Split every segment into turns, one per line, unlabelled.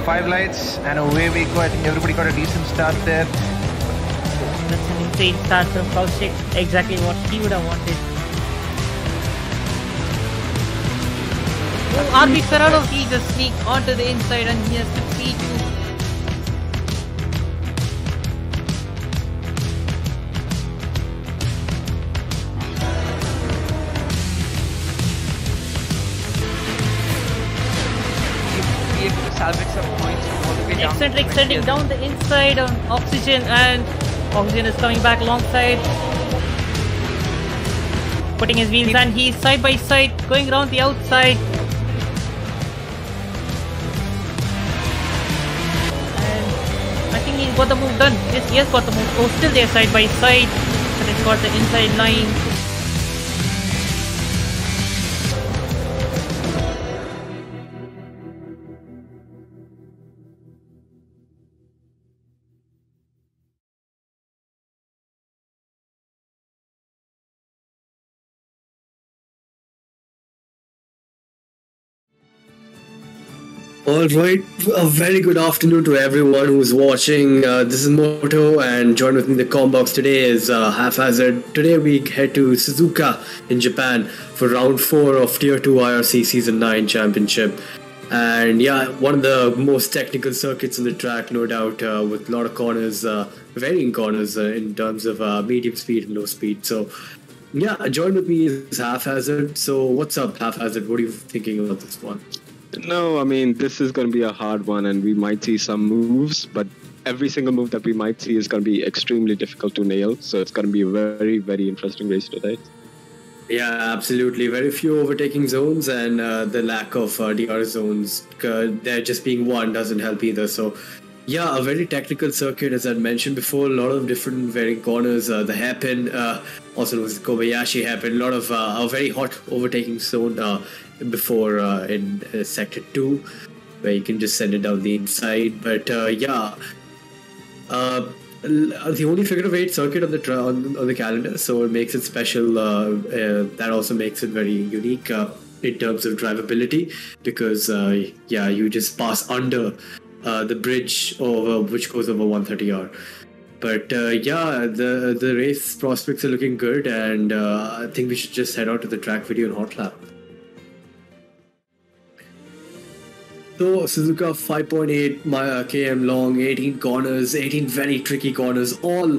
5 lights, and away we go. I think everybody got a decent start there.
That's an insane start from Koushik. Exactly what he would have wanted. Oh, RB Ferraro, he just sneaked onto the inside and he has to T2.
Salvage some points all the way down.
Eccentric sending down the inside on Oxygen, and Oxygen is coming back alongside. Putting his wheels, and he's side by side going around the outside. And I think he's got the move done. Yes, he has got the move. Oh, still there side by side. But it's got the inside line.
Alright, a very good afternoon to everyone who's watching. This is Moto, and joined with me in the combox today is Haphazard. Today we head to Suzuka in Japan for round 4 of Tier 2 IRC Season 9 Championship. And yeah, one of the most technical circuits on the track, no doubt, with a lot of corners, varying corners in terms of medium speed and low speed. So yeah, joined with me is Haphazard. So what's up, Haphazard? What are you thinking about this one?
No, I mean, this is going to be a hard one, and we might see some moves, but every single move that we might see is going to be extremely difficult to nail. So it's going to be a very, very interesting race today.
Yeah, absolutely. Very few overtaking zones, and the lack of DR zones, there just being one doesn't help either. So yeah, a very technical circuit, as I mentioned before. A lot of different varying corners. The hairpin, also known as the Kobayashi hairpin. A lot of a very hot overtaking zone before in sector 2, where you can just send it down the inside. But yeah, the only figure of 8 circuit on the calendar, so it makes it special. That also makes it very unique in terms of drivability, because yeah, you just pass under the bridge over, which goes over 130R. But yeah, the race prospects are looking good, and I think we should just head out to the track video on Hotlap. So Suzuka 5.8 km long, 18 corners, 18 very tricky corners, all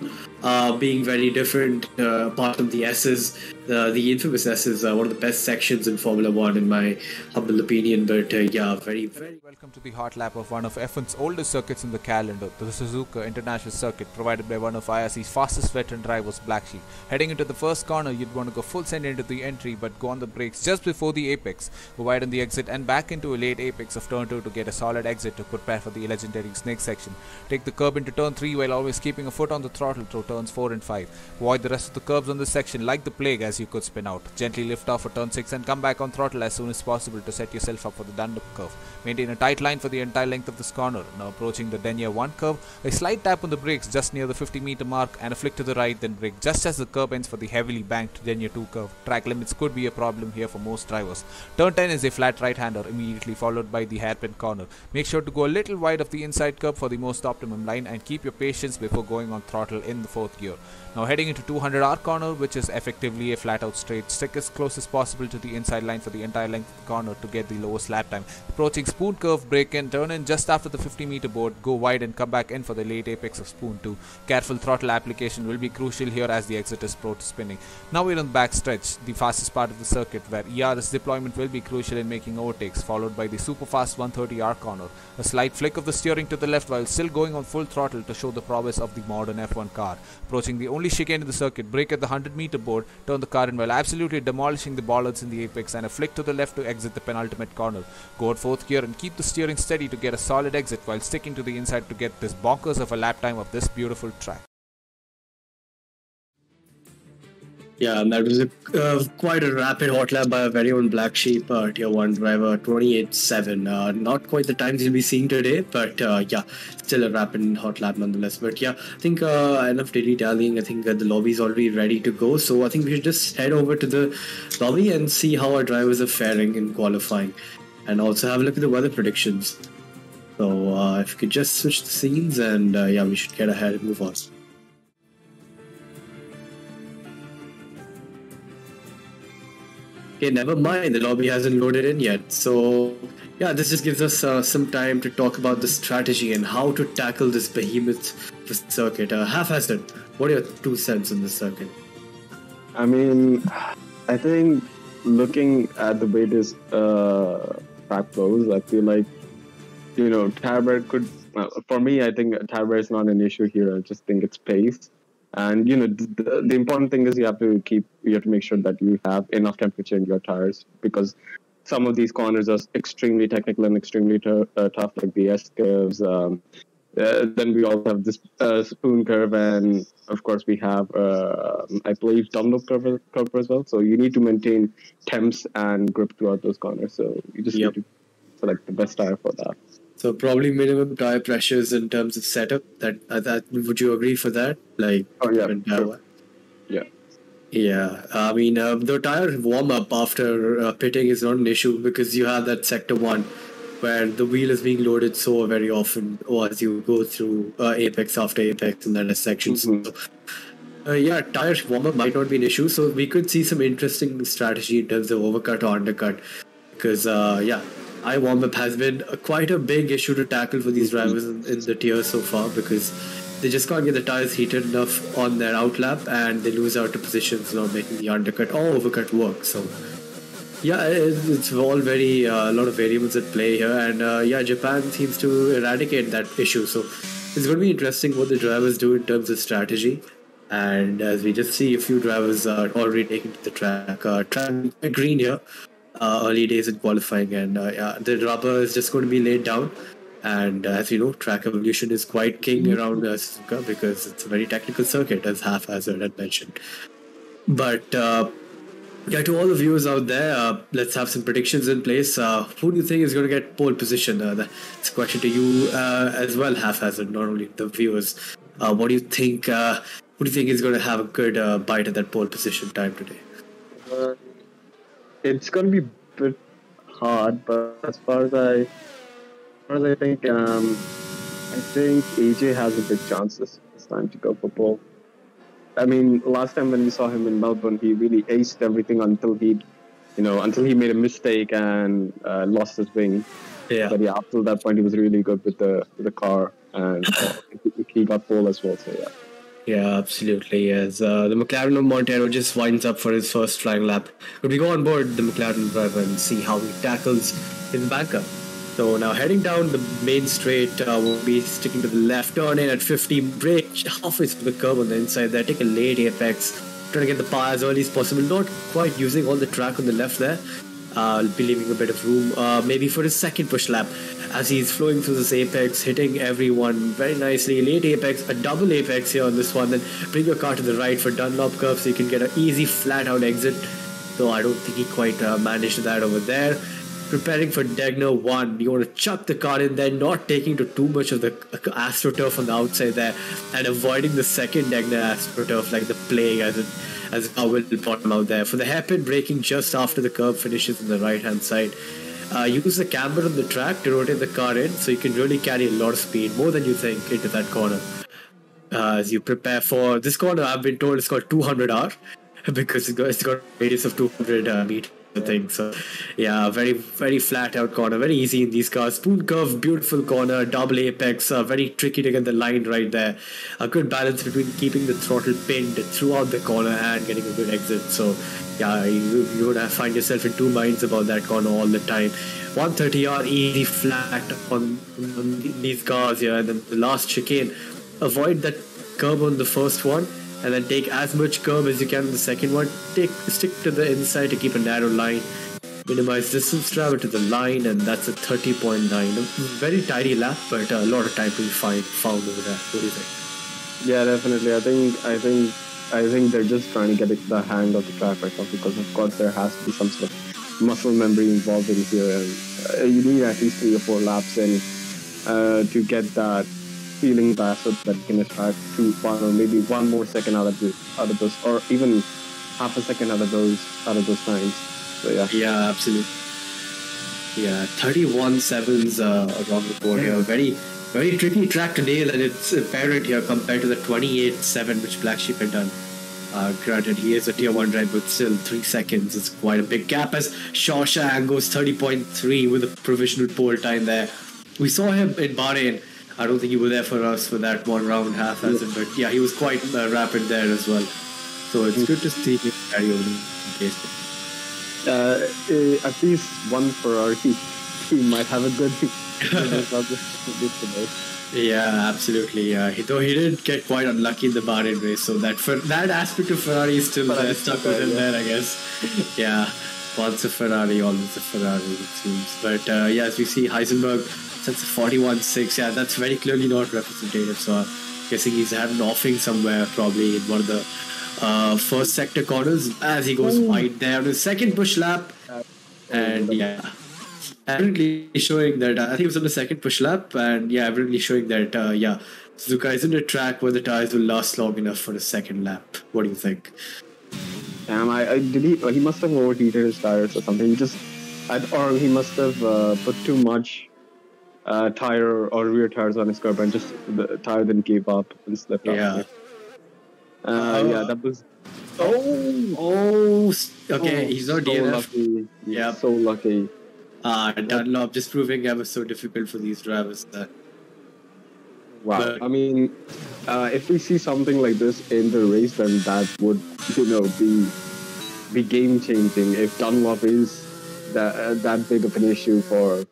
being very different. Apart from the S's, the infamous S's are one of the best sections in Formula 1 in my humble opinion. But yeah, very, very...
Welcome to the Hotlap of one of F1's oldest circuits in the calendar, the Suzuka International Circuit, provided by one of IRC's fastest veteran drivers, Blacksheep. Heading into the first corner, you'd want to go full send into the entry, but go on the brakes just before the apex. Go wide on the exit and back into a late apex of turn 2 to get a solid exit to prepare for the legendary snake section. Take the curb into turn 3 while always keeping a foot on the throttle through turns 4 and 5. Avoid the rest of the curbs on this section like the plague, as you could spin out. Gently lift off for turn 6 and come back on throttle as soon as possible to set yourself up for the Dunlop curve. Maintain a tight line for the entire length of this corner. Now approaching the Denia 1 curve, a slight tap on the brakes just near the 50-meter mark and a flick to the right, then brake just as the curb ends for the heavily banked Denia 2 curve. Track limits could be a problem here for most drivers. Turn 10 is a flat right-hander, immediately followed by the hairpin corner. Make sure to go a little wide of the inside curb for the most optimum line, and keep your patience before going on throttle in the 4th gear. Now heading into 200R corner, which is effectively a flat out straight. Stick as close as possible to the inside line for the entire length of the corner to get the lowest lap time. Approaching spoon curve, brake in, turn in just after the 50-meter board, go wide and come back in for the late apex of spoon 2. Careful throttle application will be crucial here as the exit is prone to spinning. Now we're on the back stretch, the fastest part of the circuit, where ERS deployment will be crucial in making overtakes, followed by the super fast 130R corner. A slight flick of the steering to the left while still going on full throttle to show the prowess of the modern F1 car. Approaching the only chicane in the circuit, brake at the 100-meter board, turn the car in while absolutely demolishing the bollards in the apex, and a flick to the left to exit the penultimate corner. Go at 4th gear and keep the steering steady to get a solid exit while sticking to the inside to get this bonkers of a lap time of this beautiful track.
Yeah, and that was quite a rapid hot lap by a very own Blacksheep Tier 1 driver, 28.7. Not quite the times you'll be seeing today, but yeah, still a rapid hot lap nonetheless. But yeah, I think enough dilly-dallying. I think the lobby's already ready to go, so I think we should just head over to the lobby and see how our drivers are faring in qualifying, and also have a look at the weather predictions. So if you could just switch the scenes, and yeah, we should get ahead and move on. Okay, never mind. The lobby hasn't loaded in yet. So yeah, this just gives us some time to talk about the strategy and how to tackle this behemoth circuit. Haphazard, what are your 2 cents on this circuit?
I mean, I think looking at the way this track goes, I feel like, Tirebird could. For me, I think Tirebird is not an issue here. I just think it's pace. And the important thing is you have to make sure that you have enough temperature in your tires, because some of these corners are extremely technical and extremely tough, like the S curves. Then we also have this spoon curve, and of course we have I believe Dunlop curve as well. So you need to maintain temps and grip throughout those corners. So you just need to select the best tire for that.
So probably minimum tire pressures in terms of setup. That would you agree for that? Like,
oh yeah, sure. Yeah.
Yeah, I mean, the tire warm up after pitting is not an issue, because you have that sector 1 where the wheel is being loaded so very often, or as you go through apex after apex in that section. So, yeah, tire warm up might not be an issue. So we could see some interesting strategy in terms of overcut or undercut, because high warm up has been quite a big issue to tackle for these drivers in the tier so far, because they just can't get the tires heated enough on their outlap, and they lose out to positions, not making the undercut or overcut work. So yeah, it's all very a lot of variables at play here, and Japan seems to eradicate that issue. So it's going to be interesting what the drivers do in terms of strategy. And as we just see, a few drivers are already taking to the track. Track green here, early days in qualifying, and the rubber is just going to be laid down. And as you know, track evolution is quite king around Suzuka, because it's a very technical circuit, as Haphazard had mentioned. But to all the viewers out there, let's have some predictions in place. Who do you think is going to get pole position? That's a question to you as well, Haphazard, not only the viewers. What do you think? Who do you think is going to have a good bite at that pole position time today?
It's going to be a bit hard, but as far as I think, AJ has a big chance this time to go for pole. I mean, last time when we saw him in Melbourne, he really aced everything until he made a mistake and lost his wing.
Yeah.
But yeah, up till that point, he was really good with the car, and he got pole as well. So yeah.
Yeah, absolutely. As the McLaren of Montero just winds up for his first flying lap. Could we go on board the McLaren driver and see how he tackles his banker? So now heading down the main straight, we'll be sticking to the left, turn in at 50, brake halfway through the curve on the inside there, take a late apex, trying to get the power as early as possible, not quite using all the track on the left there. I'll be leaving a bit of room, maybe for his second push lap, as he's flowing through this apex, hitting everyone very nicely. Late apex, a double apex here on this one, then bring your car to the right for Dunlop curve so you can get an easy flat out exit. So I don't think he quite managed that over there. Preparing for Degner 1, you want to chuck the car in there, not taking to too much of the AstroTurf on the outside there, and avoiding the second Degner AstroTurf like the plague, as how will bottom out there. For the hairpin, braking just after the curve finishes on the right hand side. Use the camber on the track to rotate the car in, so you can really carry a lot of speed, more than you think, into that corner. As you prepare for this corner, I've been told it's called 200R, because it's got a radius of 200 meters. Thing. So yeah, very very flat out corner, very easy in these cars. Spoon curve, beautiful corner, double apex, very tricky to get the line right there. A good balance between keeping the throttle pinned throughout the corner and getting a good exit. So yeah, you would find yourself in two minds about that corner all the time. 130R easy flat on these cars here, and then the last chicane, avoid that curb on the first one, and then take as much curb as you can on the second one. Stick to the inside to keep a narrow line. Minimize distance travel to the line, and that's a 30.9. A very tidy lap, but a lot of time to be found over there. What do you think?
Yeah, definitely. I think they're just trying to get the hang of the track right now, because of course there has to be some sort of muscle memory involved in here, and you need at least 3 or 4 laps in to get that feeling back, so that you can extract 2, 1, or maybe 1 more second out of those, or even half a second out of those times. So yeah.
Yeah, absolutely. Yeah, 31-7s around the board here. Very, very tricky track to nail, and it's apparent here compared to the 28-7 which Blacksheep had done. Granted, he is a tier 1 driver, but still 3 seconds is quite a big gap as Shawshank goes 30.3 with a provisional pole time there. We saw him in Bahrain. I don't think you were there for us for that one round half, but yeah, he was quite rapid there as well. So it's good to see him carry on.
At least one Ferrari, he might have a good
Yeah, absolutely. Though he did get quite unlucky in the Bahrain race, so that aspect of Ferrari is still stuck with him there, I guess. Yeah, once a Ferrari, always a Ferrari, it seems. But as we see Heisenberg, that's a 41.6. Yeah, that's very clearly not representative. So I'm guessing he's had an offing somewhere, probably in one of the first sector corners, as he goes wide there on his second push lap. And yeah, evidently showing that I think it was on the second push lap, and yeah, evidently showing that Suzuka isn't a track where the tires will last long enough for the second lap. What do you think?
He must have overheated his tires or something. Or he must have put too much tire or rear tires on his curb, and just the tire didn't keep up and slipped off. That was.
Okay, he's not
so
DNF.
Lucky.
Yeah,
so lucky.
Dunlop just proving ever so difficult for these drivers.
Wow.
But,
I mean, if we see something like this in the race, then that would, be game changing. If Dunlop is that big of an issue for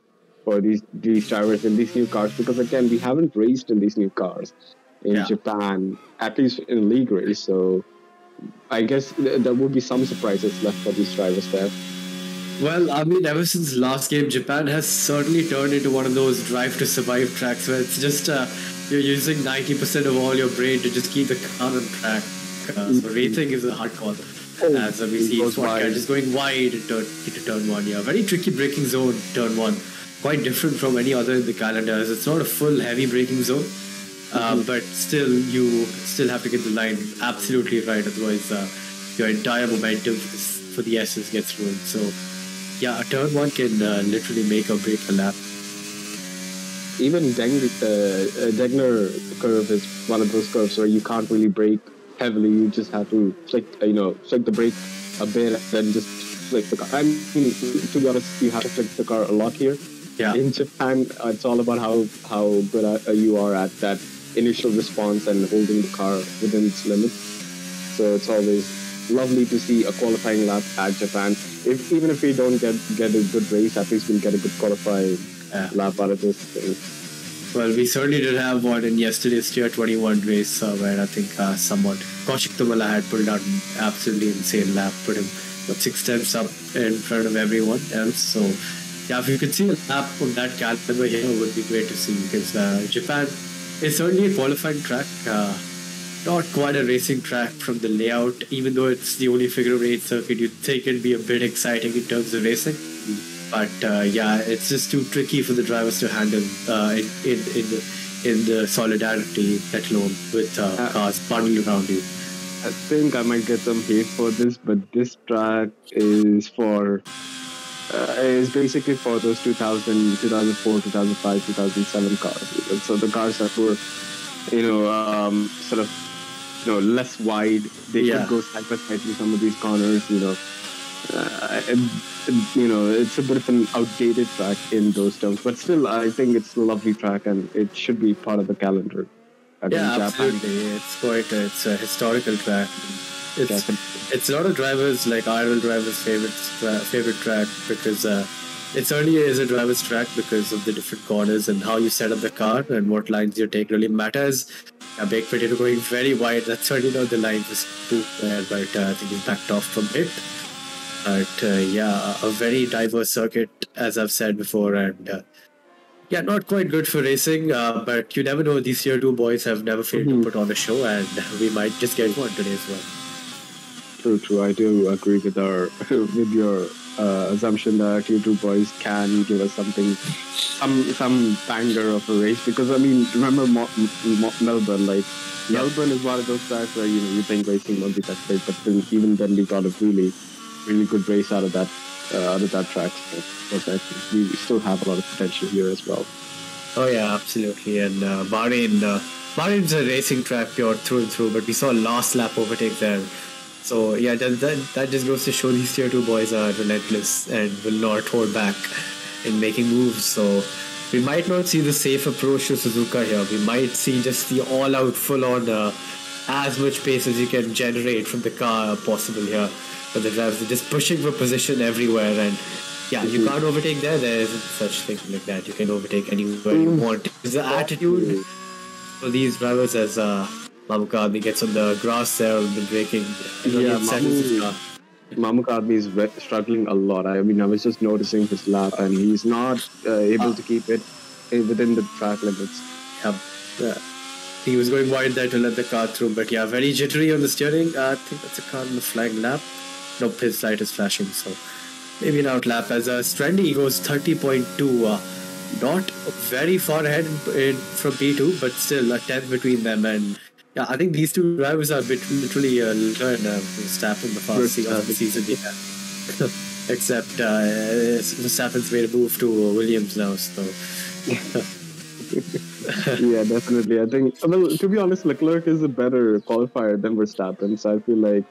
these drivers in these new cars, because again, we haven't raced in these new cars in Japan, at least in league race. So I guess there would be some surprises left for these drivers there.
Well, I mean, ever since last game, Japan has certainly turned into one of those drive to survive tracks where it's just you're using 90% of all your brain to just keep the car on track. So racing is a hard call. As we see Swatcat just going wide into turn 1. Yeah, very tricky braking zone, turn 1. Quite different from any other in the calendar, as it's not a full heavy braking zone. But still, you still have to get the line absolutely right, otherwise your entire momentum for the S's gets ruined. So yeah, a turn 1 can literally make or break a lap.
Even Degner curve is one of those curves where you can't really brake heavily. You just have to flick the brake a bit and then just flick the car. I mean, to be honest, you have to flick the car a lot here.
Yeah.
In Japan, it's all about how good you are at that initial response and holding the car within its limits. So it's always lovely to see a qualifying lap at Japan. Even if we don't get a good race, at least we'll get a good qualifying lap out of this thing.
Well, we certainly did have one in yesterday's Tier 21 race where I think someone, Koushik Tummala, had pulled out an absolutely insane lap, put him 6 tenths up in front of everyone else. So yeah, if you could see a lap of that caliber here, it would be great to see, because Japan is certainly a qualifying track. Not quite a racing track from the layout, even though it's the only figure of 8 circuit. You'd think it'd be a bit exciting in terms of racing. But it's just too tricky for the drivers to handle in the solidarity, let alone with cars bundled around you.
I think I might get some hate for this, but this track is basically for those 2000, 2004, 2005, 2007 cars. So the cars that were, less wide. They could go side by side through some of these corners. It's a bit of an outdated track in those terms, but still, I think it's a lovely track and it should be part of the calendar.
Absolutely. It's a historical track. It's a lot of drivers, like IRL drivers' favorite track, because it certainly is a driver's track because of the different corners and how you set up the car and what lines you take really matters. A baked potato going very wide, that's certainly not the line for Spook there, but I think he's backed off from it. But a very diverse circuit, as I've said before, and not quite good for racing, but you never know. These Tier 2 boys have never failed to put on a show, and we might just get one today as well.
True. I do agree with your assumption that Tier 2 boys can give us something, some banger of a race. Because I mean, remember Melbourne? Melbourne is one of those tracks where you think racing won't be that great, but even then we got a really good race out of that out of that track. So I think we still have a lot of potential here as well.
Oh yeah, absolutely. And Bahrain's a racing track pure through and through, but we saw a last lap overtake there. So yeah, that just goes to show these tier 2 boys are relentless and will not hold back in making moves. So we might not see the safe approach to Suzuka here. We might see just the all-out, full-on, as much pace as you can generate from the car possible here. But the drivers are just pushing for position everywhere, and yeah, you can't overtake there. There isn't such thing like that. You can overtake anywhere you want. It's the attitude for these drivers as Mamukadmi gets on the grass there on the braking.
Yeah, Mamukadmi is struggling a lot. I mean, I was just noticing his lap, and he's not able to keep it within the track limits.
Yeah. He was going wide there to let the car through, but yeah, very jittery on the steering. I think that's a car on the flag lap. Nope, his light is flashing, so maybe an out lap. As Strandy goes 30.2, not very far ahead from P2, but still a 10th between them. And yeah, I think these two drivers are literally Verstappen, the fastest of the season. Yeah. Except Verstappen's made a move to Williams now, so.
Yeah, definitely. I think, well, to be honest, Leclerc is a better qualifier than Verstappen, so I feel like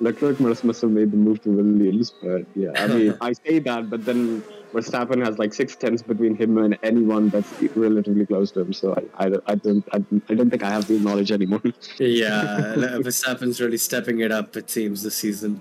Leclerc must have made the move to Williams. But yeah, I mean, I say that, but then Verstappen has like 6/10 between him and anyone that's relatively close to him. So I don't think I have the knowledge anymore.
Yeah, Verstappen's really stepping it up, it seems, this season.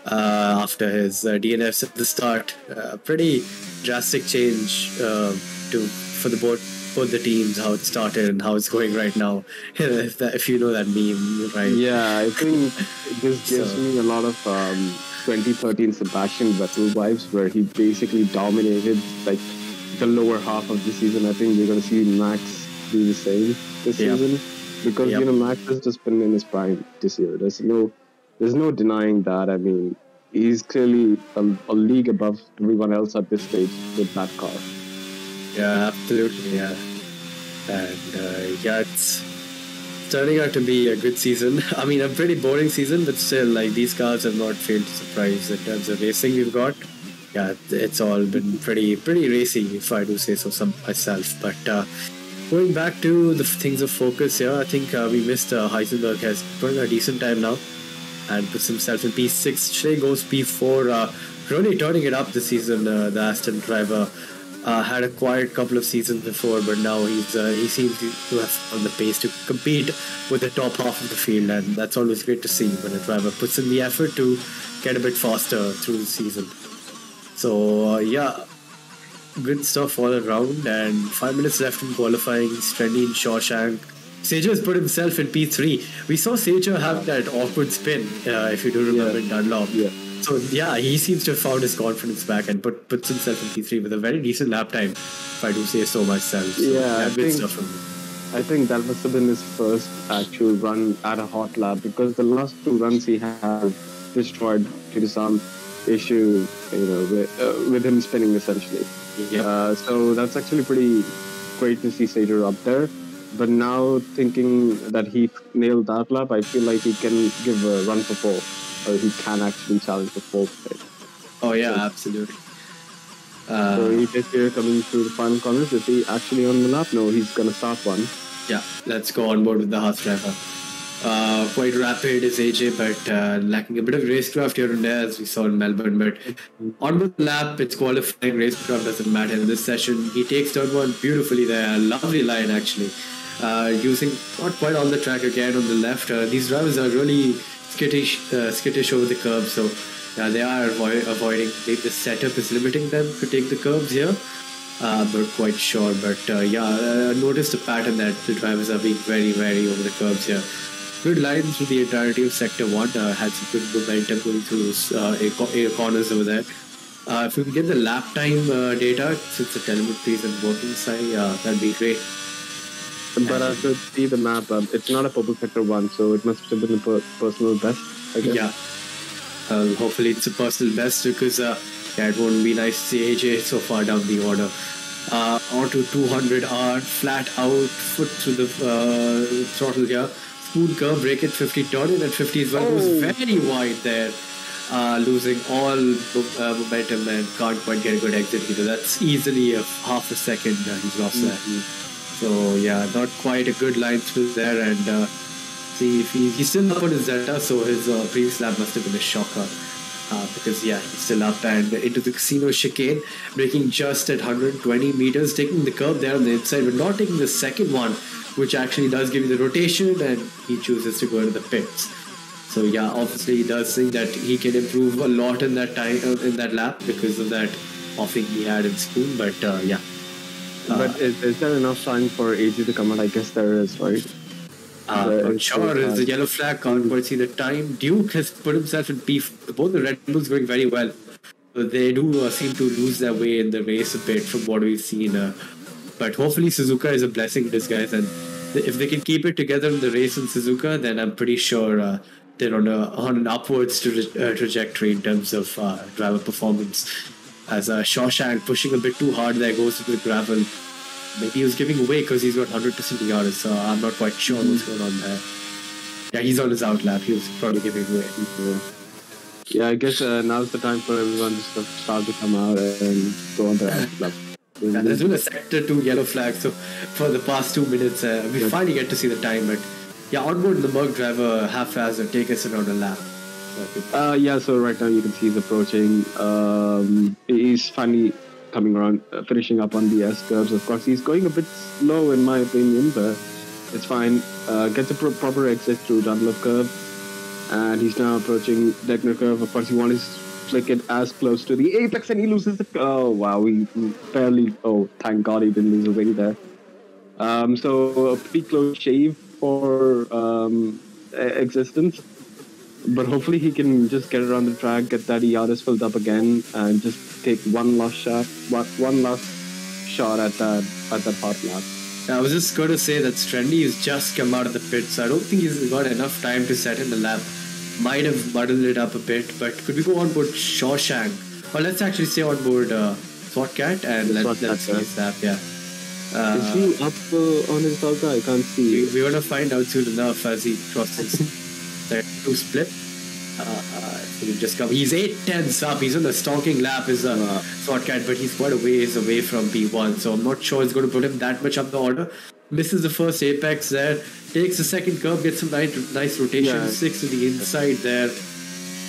After his DNFs at the start, pretty drastic change for both the teams, how it started and how it's going right now. If you know that meme, right?
Yeah, I think this gives me a lot of 2013 Sebastian Vettel vibes, where he basically dominated like the lower half of the season. I think we're going to see Max do the same this season, because Max has just been in his prime this year. There's no denying that. I mean, he's clearly a league above everyone else at this stage with that car.
Yeah, absolutely, yeah. And yeah, it's turning out to be a good season. I mean, a pretty boring season, but still, like, these cars have not failed to surprise in terms of racing we've got. Yeah, it's all been pretty racy, if I do say so myself. But going back to the things of focus here, I think we missed Heisenberg has put in a decent time now and puts himself in P6. Shrey goes P4, really turning it up this season, the Aston driver. Had a quiet couple of seasons before, but now he seems to have found the pace to compete with the top half of the field, and that's always great to see when a driver puts in the effort to get a bit faster through the season. So yeah, good stuff all around, and 5 minutes left in qualifying. Strandy in Shawshank. Sager has put himself in P3. We saw Sager have that awkward spin, if you do remember, in Dunlop. Yeah. So yeah, he seems to have found his confidence back and puts himself in P3 with a very decent lap time, if I do say so myself. So,
yeah,
good stuff from him.
I think that must have been his first actual run at a Hotlap, because the last two runs he had destroyed due to some issue, with him spinning essentially.
Yeah.
So that's actually pretty great to see Sager up there. But now, thinking that he nailed that lap, I feel like he can give a run for pole, or he can actually challenge the pole plate.
Oh yeah, absolutely.
So he gets here coming through the final corners. Is he actually on the lap? No, he's gonna start one.
Yeah, let's go on board with the Haas driver. Quite rapid is AJ, but lacking a bit of racecraft here and there, as we saw in Melbourne. But on the lap, it's qualifying. Racecraft doesn't matter in this session. He takes turn one beautifully there. Lovely line, actually. Using not quite on the track again on the left. These drivers are really skittish over the curves, so they are avoiding. The setup is limiting them to take the curves here. But quite sure. But noticed a pattern that the drivers are being very, very over the curves here. Good lines through the entirety of Sector 1. Had some good momentum going through those corners over there. If we can get the lap time data, since the telemetry is working side, that'd be great.
But I could see the map. It's not a purple Sector 1, so it must have been a personal best, I guess.
Yeah. Hopefully it's a personal best, because it won't be nice to see AJ so far down the order. Onto 200R, flat out, foot through the throttle here. Smooth curve, break it, 50, turn in at 50 as well. Goes very wide there. losing all momentum and can't quite get a good exit either. That's easily a half a second he's lost there. So yeah, not quite a good line split there, and see if he's still up on his Zeta, so his previous lap must have been a shocker. Because yeah, he's still up and into the casino chicane, braking just at 120 meters, taking the curve there on the inside, but not taking the second one, which actually does give you the rotation, and he chooses to go into the pits. So yeah, obviously he does think that he can improve a lot in that time in that lap because of that offing he had in Spoon. But yeah.
But is there enough time for AG to come out? I guess there is, right?
Not sure. It's a yellow flag. Can't quite see the time. Duke has put himself in beef. Both the Red Bulls going very well. They do seem to lose their way in the race a bit from what we've seen. But hopefully Suzuka is a blessing in disguise, and if they can keep it together in the race in Suzuka, then I'm pretty sure they're on an upwards trajectory in terms of driver performance. As Shawshank pushing a bit too hard there, goes to the gravel. Maybe he was giving away because he's got 100% DRS, so I'm not quite sure what's going on there. Yeah, he's on his out lap. He was probably giving away.
Yeah, I guess now's the time for everyone to start to come out and go on their out lap.
Yeah, there's been a Sector 2 yellow flag, so for the past 2 minutes, we finally get to see the time. But yeah, onboard the Merc driver half-as and take us around a lap.
Yeah, so right now you can see he's approaching. He's finally coming around, finishing up on the S curves. Of course, he's going a bit slow in my opinion, but it's fine. Gets a proper exit through Dunlop curve, and he's now approaching Deckner curve. Of course, he wants to flick it as close to the apex, and he loses it. Oh wow, he barely. Oh, thank God he didn't lose a wing there. So a pretty close shave for existence. But hopefully he can just get around the track, get that ERS filled up again, and just take one last shot at that hot lap.
I was just going to say that Strendy has just come out of the pit, so I don't think he's got enough time to set in the lap. Might have muddled it up a bit, but could we go on board Shawshank? Or let's actually say on board SWATcat and let's see his lap, yeah.
Is he up on his Delta? I can't see.
We're going to find out soon enough as he crosses that 2 split. Just come. He's 8 tenths up. He's on the stalking lap is SWATcat, but he's quite a ways away from P1, so I'm not sure it's going to put him that much up the order. Misses the first apex there, takes the second curve, gets some nice rotation, 6 to the inside there.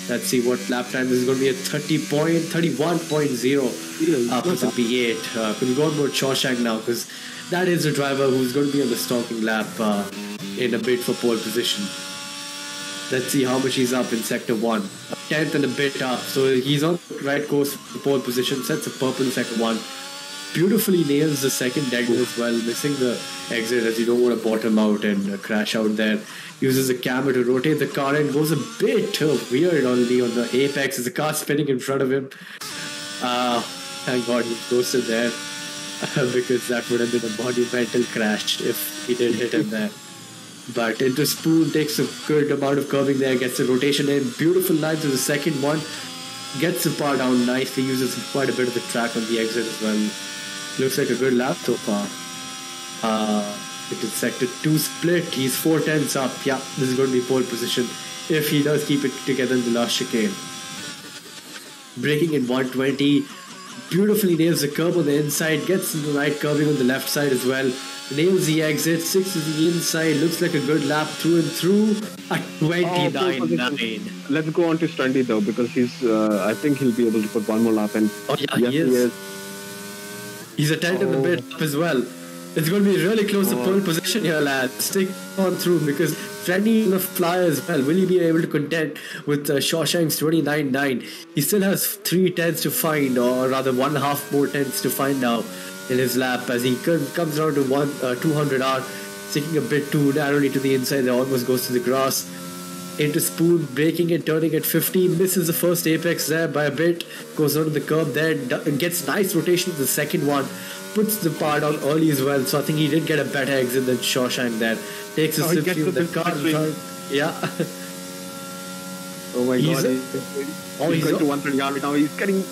Let's see what lap time this is going to be at 31.0 up with the P8. Could we go on board Shawshank now, because that is a driver who's going to be on the stalking lap in a bid for pole position. Let's see how much he's up in sector 1. 10th and a bit up, so he's on the right course for pole position, sets a purple in sector 1. Beautifully nails the second deck as well, missing the exit as you don't want to bottom out and crash out there. Uses the camera to rotate the car and goes a bit weird only on the apex as the car spinning in front of him. Thank God he ghosted there because that would have been a monumental crash if he did hit him there. But into Spoon, takes a good amount of curving there, gets the rotation in, beautiful line to the second one, gets the bar down nicely, uses quite a bit of the track on the exit as well. Looks like a good lap so far. Into sector 2 split, he's 4 tenths up. Yeah, this is going to be pole position if he does keep it together in the last chicane. Braking in 120, beautifully nails the curve on the inside, gets the right curving on the left side as well. Nails the exit, 6 to the inside, looks like a good lap through and through at 29.9.
Let's go on to Strendy though, because he's, I think he'll be able to put one more lap in.
Oh yeah, yes, he is. He's a 10th in the bit up as well. It's going to be really close to pole position here, lads. Stick on through because Strendy is the flyer as well. Will he be able to contend with Shawshank's 29.9? He still has 3 tenths to find, or rather 1.5 more tenths to find now in his lap as he comes around to 200R, sticking a bit too narrowly to the inside. There almost goes to the grass. Into Spoon, braking and turning at 50, misses the first apex there by a bit, goes onto the curb there, gets nice rotation to the second one, puts the bar down early as well, so I think he did get a better exit than Shawshank there. Takes a sip through the car. Yeah.
Oh my God. He's going to 130 now. He's getting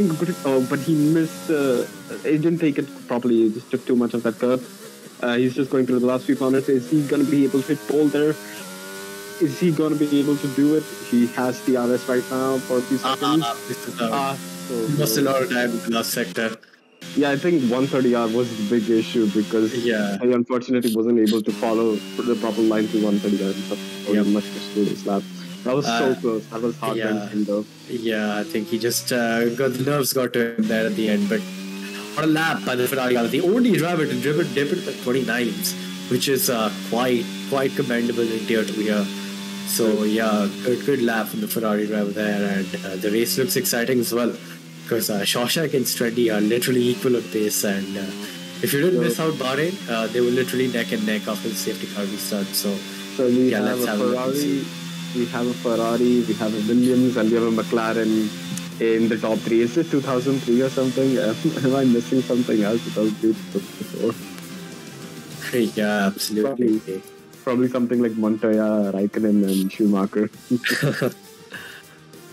good. Oh, but he missed. He didn't take it properly. He just took too much of that curve. He's just going through the last few corners. Is he going to be able to hit pole there? is he going to be able to do it? He has TRS right now for a few seconds.
This is
So
lost a lot of time in the last sector.
yeah, I think 130R was the big issue because
Yeah.
I unfortunately wasn't able to follow the proper line to 130R. So
Yep.
much to this lap. That was so close. That was heart-wrenching though.
Yeah, I think he just got the nerves got to him there at the end. But what a lap by the Ferrari car. The only driver to dip it at 29s, which is quite commendable in Tier 2 here. So yeah, good lap from the Ferrari driver there, and the race looks exciting as well because Shawshank and Streddy are literally equal on pace, and if you didn't miss out Bahrain, they were literally neck and neck after the safety car restart. So
we
yeah,
have
let's
a
have
Ferrari, we have a Ferrari, we have a Williams, and we have a McLaren in the top 3. Is it 2003 or something? Am I missing something else? 2003, 2004?
Yeah, absolutely.
Probably something like Montoya, Raikkonen, and Schumacher.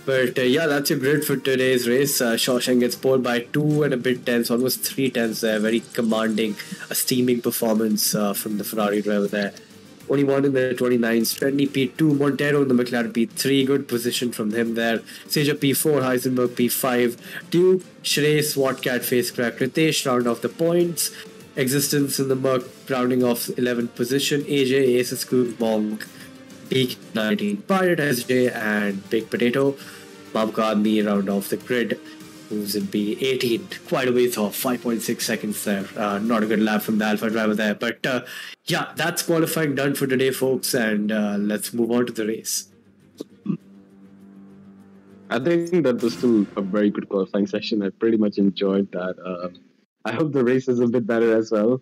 But yeah, that's your grid for today's race. Shawshank gets pole by 2 and a bit tenths, almost 3 tenths there. Very commanding, a steaming performance from the Ferrari driver there. Only one in the 29s. Trendy P2, Montero in the McLaren P3. Good position from him there. Seja P4, Heisenberg P5. Duke, Shrey, Swatcat, Face Crack, Ritesh round off the points. Existence in the Merc rounding off 11th position. AJ, Aces Scoop, Monk, Peak 19. Pirate SJ and Big Potato. Babka Army round off the grid. Moves in P18. Quite a ways off. 5.6 seconds there. Not a good lap from the Alpha driver there. But yeah, that's qualifying done for today, folks. And let's move on to the race.
I think that was still a very good qualifying session. I pretty much enjoyed that. I hope the race is a bit better as well,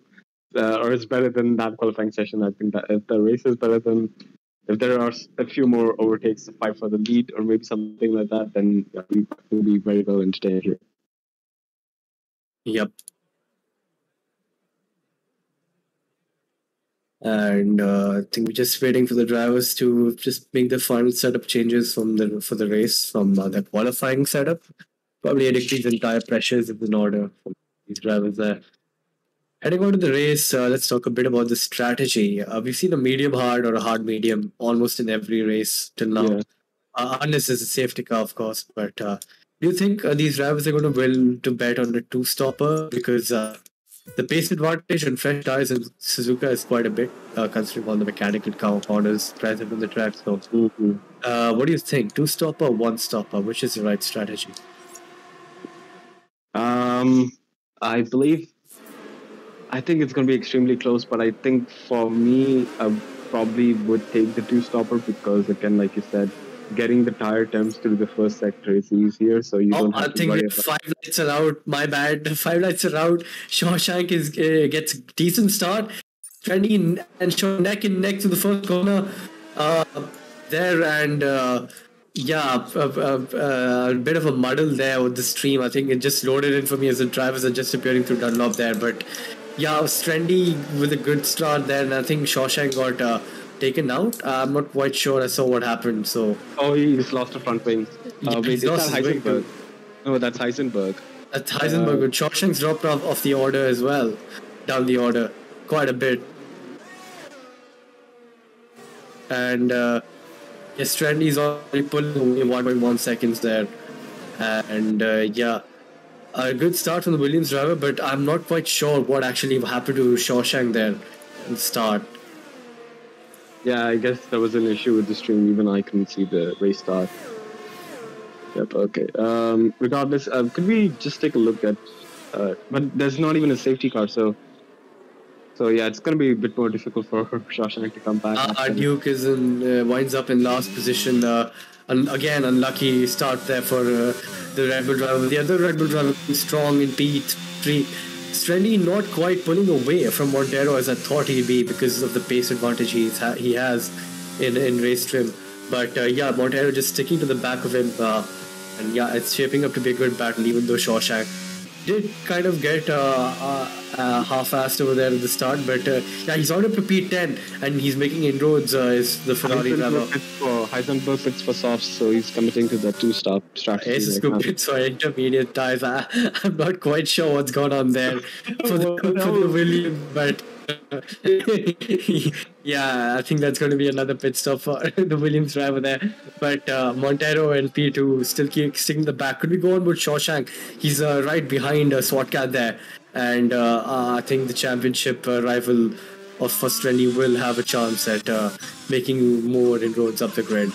or it's better than that qualifying session. I think that if the race is better than, if there are a few more overtakes to fight for the lead, or maybe something like that, then we will be very well entertained here.
Yep. And I think we're just waiting for the drivers to just make the final setup changes for the race from the qualifying setup. Probably decrease entire pressures in order for these drivers there. Heading on to the race, let's talk a bit about the strategy. We've seen a medium hard or a hard medium almost in every race till now, unless it's a safety car, of course. But do you think these drivers are going to will to bet on the two-stopper? Because the pace advantage and fresh tires in Suzuka is quite a bit, considering all the mechanical corners present on the track. So, what do you think? Two-stopper, one-stopper? Which is the right strategy?
I think it's going to be extremely close, but I think for me, I probably would take the two-stopper because, again, like you said, getting the tire temps through the first sector is easier, so you don't have to worry about...
5 lights are out. My bad. 5 lights are out. Shawshank gets a decent start. Trendy and Shaw neck and neck to the first corner there, and a bit of a muddle there with the stream. I think it just loaded in for me as the drivers are just appearing through Dunlop there, but yeah, Trendy with a good start there, and I think Shawshank got taken out. I'm not quite sure. I saw what happened. So
he just lost a front wing. Wait, is that Heisenberg? No, that's Heisenberg.
That's Heisenberg. But Shawshank's dropped off the order as well, down the order quite a bit. And yes, Trendy's already pulling away 1.1 seconds there, and a good start from the Williams driver, but I'm not quite sure what actually happened to Shawshank there in the start.
Yeah, I guess there was an issue with the stream. Even I couldn't see the race start. Yep, okay. Regardless, could we just take a look at... but there's not even a safety car, so yeah, it's going to be a bit more difficult for Shawshank to come back.
Duke is winds up in last position. Again, unlucky start there for the Red Bull driver. The other Red Bull driver is strong in P3. Trendy not quite pulling away from Montero as I thought he'd be because of the pace advantage he has in race trim. But Montero just sticking to the back of him. And yeah, it's shaping up to be a good battle, even though Shawshank did kind of get half-assed over there at the start, but he's on up to P10 and he's making inroads. Is the Ferrari driver?
Heisenberg pits for softs, so he's committing to the two-stop strategy.
Aces pits for intermediate tires. I'm not quite sure what's going on there for the Williams, but Yeah, I think that's going to be another pit stop for the Williams driver there. But Montero and P2 still keep sticking the back. Could we go on with Shawshank? He's right behind SWATCAT there. And I think the championship rival of First 20 will have a chance at making more inroads up the grid.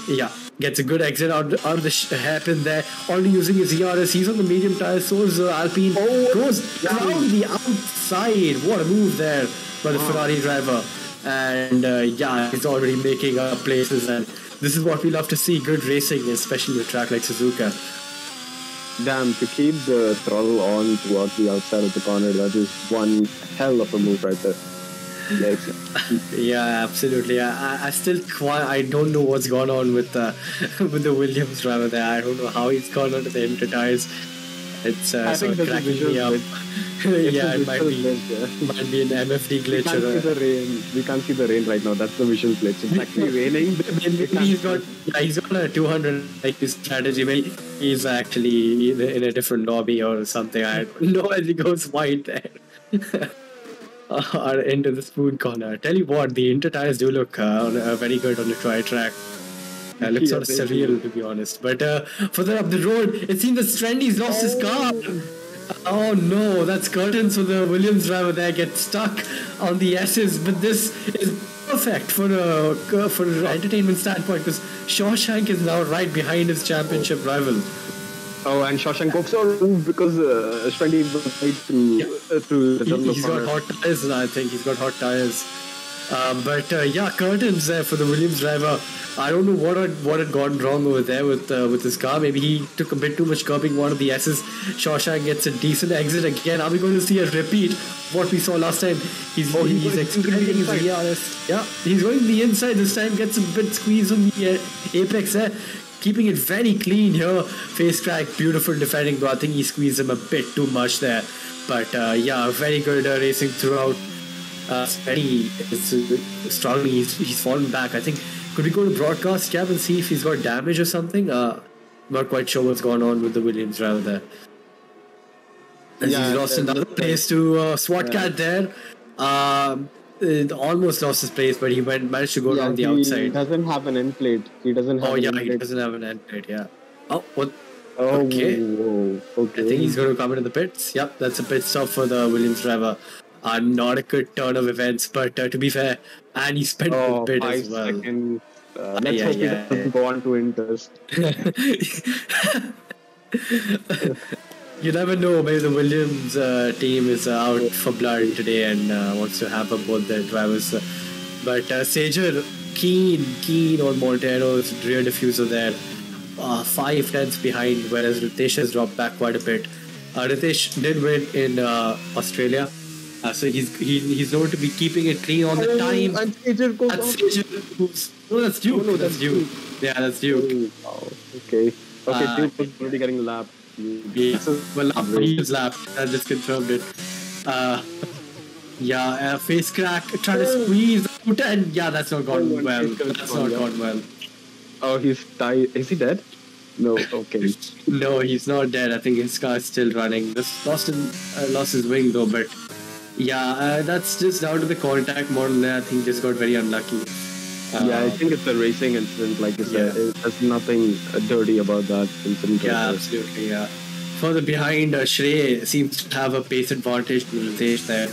Yeah, gets a good exit out of the hairpin there. Already using his ERS. He's on the medium tires. So is Alpine. Goes around the outside. What a move there by the Ferrari driver. And yeah, he's already making up places, and this is what we love to see, good racing, especially with a track like Suzuka.
Damn, to keep the throttle on towards the outside of the corner, that is one hell of a move right there.
Yeah, absolutely. I still I don't know what's gone on with with the Williams driver there. I don't know how he's gone onto the inter tires. It's sort of cracking me up. Yeah, it might be an MFD glitch.
We can't see the rain right now. That's the visual glitch. It's actually raining.
Maybe he's got a 200 like this strategy. Maybe he's actually in a different lobby or something. I don't know as he goes wide there. Into the spoon corner. Tell you what, the inter tires do look very good on the tri track. Looks sort of surreal, to be honest. But further up the road, it seems that Strendy's lost his car. Oh no, that's curtains for the Williams driver there. Gets stuck on the S's. But this is perfect for an entertainment standpoint, because Shawshank is now right behind his championship rival.
Oh, and Shawshank goes on because Strendy was right through the double.
He's got hot tires, I think. He's got hot tires. But yeah, curtains there for the Williams driver. I don't know what had gone wrong over there with his car. Maybe he took a bit too much curbing one of the S's. Shawshank gets a decent exit again. Are we going to see a repeat of what we saw last time? He's extending his ERS. Yeah, he's going to the inside this time. Gets a bit squeezed on the apex there. Keeping it very clean here. Face crack, beautiful defending, though I think he squeezed him a bit too much there. But yeah, very good racing throughout. Steady, strongly. He's fallen back. I think. Could we go to broadcast cab and see if he's got damage or something? Not quite sure what's going on with the Williams driver there. He's lost another place to SWATCAT there. Almost lost his place, but he managed to go down the outside.
He doesn't have an end plate. He doesn't have
he doesn't have an end plate, yeah. Oh, what?
Oh,
okay.
Okay.
I think he's going to come into the pits. Yep, that's a pit stop for the Williams driver. Not a good turn of events, but to be fair, and he spent the pit as well.
Seconds. Let's hope he doesn't go on to interest.
You never know, maybe the Williams team is out for blood today and wants to hamper both their drivers. But Sager, keen on Montero's rear diffuser there. 5 tenths behind, whereas Ritesh has dropped back quite a bit. Ritesh did win in Australia. So he's known to be keeping it clean on the time.
And Sager goes
No, that's Duke.
No, that's Duke.
Yeah, that's Duke.
Oh, okay. Duke was already getting lapped.
Yeah, well, he was lapped. I just confirmed it. Yeah, face crack, trying to squeeze out, and yeah, that's not gone well. That's not gone well.
Oh, he's died. Is he dead? No, okay.
No, he's not dead. I think his car is still running. Just lost his wing though, but yeah, that's just down to the contact model there. I think just got very unlucky.
Yeah, I think it's a racing incident, like you said. There's nothing dirty about that incident.
Yeah, absolutely, yeah. Further behind, Shrey seems to have a pace advantage to Ritesh there.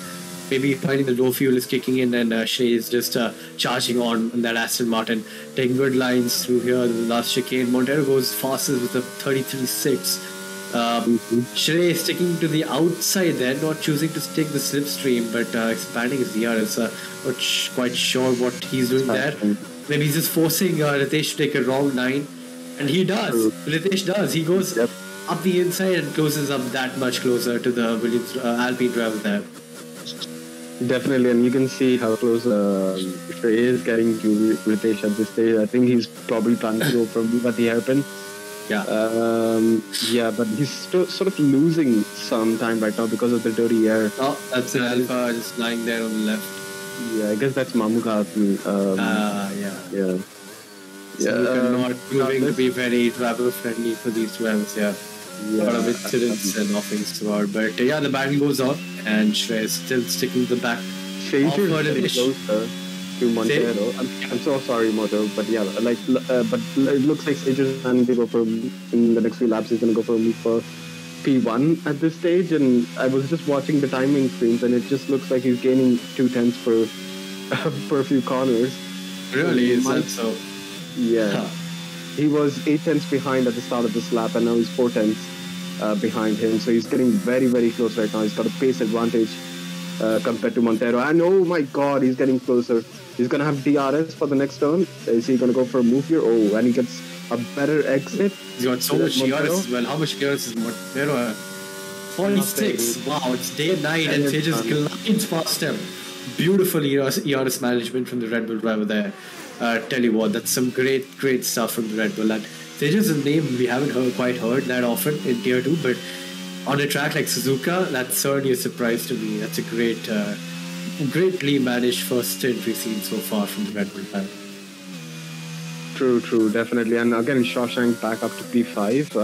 Maybe finding the low fuel is kicking in and Shrey is just charging on that Aston Martin. Taking good lines through here in the last chicane. Montero goes fastest with a 33.6. Shrey sticking to the outside there, not choosing to take the slipstream, but expanding his DRS. Not quite sure what he's doing there. Maybe he's just forcing Ritesh to take a wrong line, and he does. Ritesh does. He goes up the inside and closes up that much closer to the Williams Alpine driver there.
Definitely, and you can see how close Shrey is getting to Ritesh at this stage. I think he's probably trying to go from at the hairpin.
Yeah.
Yeah, but he's still sort of losing some time right now because of the dirty air.
Oh, that's an Alpha just lying there on the left.
Yeah, I guess that's Mamuka.
Yeah. So not proving to be very travel friendly for these drivers. Yeah. A lot of incidents and offings throughout, but yeah, the battle goes on, and Shrey is still sticking to the back.
to Montero. I'm so sorry, Moto, but yeah, but it looks like Sage is planning to go for in the next few laps. He's going to go for a move for P1 at this stage, and I was just watching the timing screens, and it just looks like he's gaining 2/10 per few corners.
Really, is that so?
Yeah. Huh. He was 8/10 behind at the start of this lap, and now he's 4/10 behind him. So he's getting very, very close right now. He's got a pace advantage compared to Montero. And oh my God, he's getting closer. He's going to have DRS for the next turn. Is he going to go for a move here? Oh, and he gets a better exit.
He's got so much DRS as well. How much DRS is Montero? 46. Wow, it's day and night, and Sage just glides past him. Beautiful ERS management from the Red Bull driver there. Tell you what, that's some great stuff from the Red Bull. And Sage is a name we haven't quite heard that often in Tier 2, but on a track like Suzuka, that's certainly a surprise to me. That's a greatly managed first entry scene so far from the Red Bull driver.
True, definitely. And again, Shawshank back up to P5.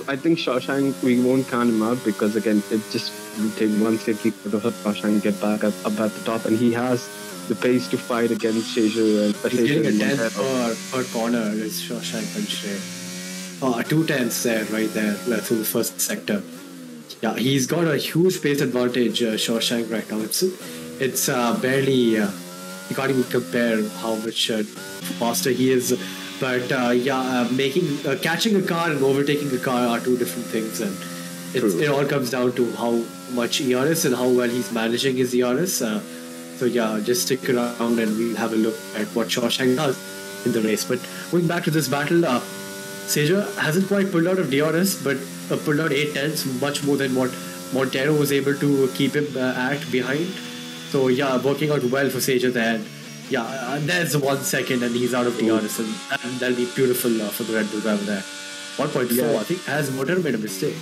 I think Shawshank, we won't count him out because, again, it just will take one safety car to help Shawshank get back up at the top. And he has the pace to fight against Shazer.
He's getting a 10th per corner is Shawshank and Shay. 2 tenths there, right there, through the first sector. Yeah, he's got a huge pace advantage, Shawshank, right now. It's barely... you can't even compare how much faster he is. But catching a car and overtaking a car are two different things, and it all comes down to how much ERS and how well he's managing his ERS. So yeah, just stick around and we'll have a look at what Shawshank does in the race. But going back to this battle, Sager hasn't quite pulled out of DRS, but pulled out 8/10, much more than what Montero was able to keep him at behind. So yeah, working out well for Sage at the end. Yeah, there's 1 second and he's out of DRS, and that'll be beautiful for the Red Bull driver there. 1.4, yeah. I think, has Motor made a mistake?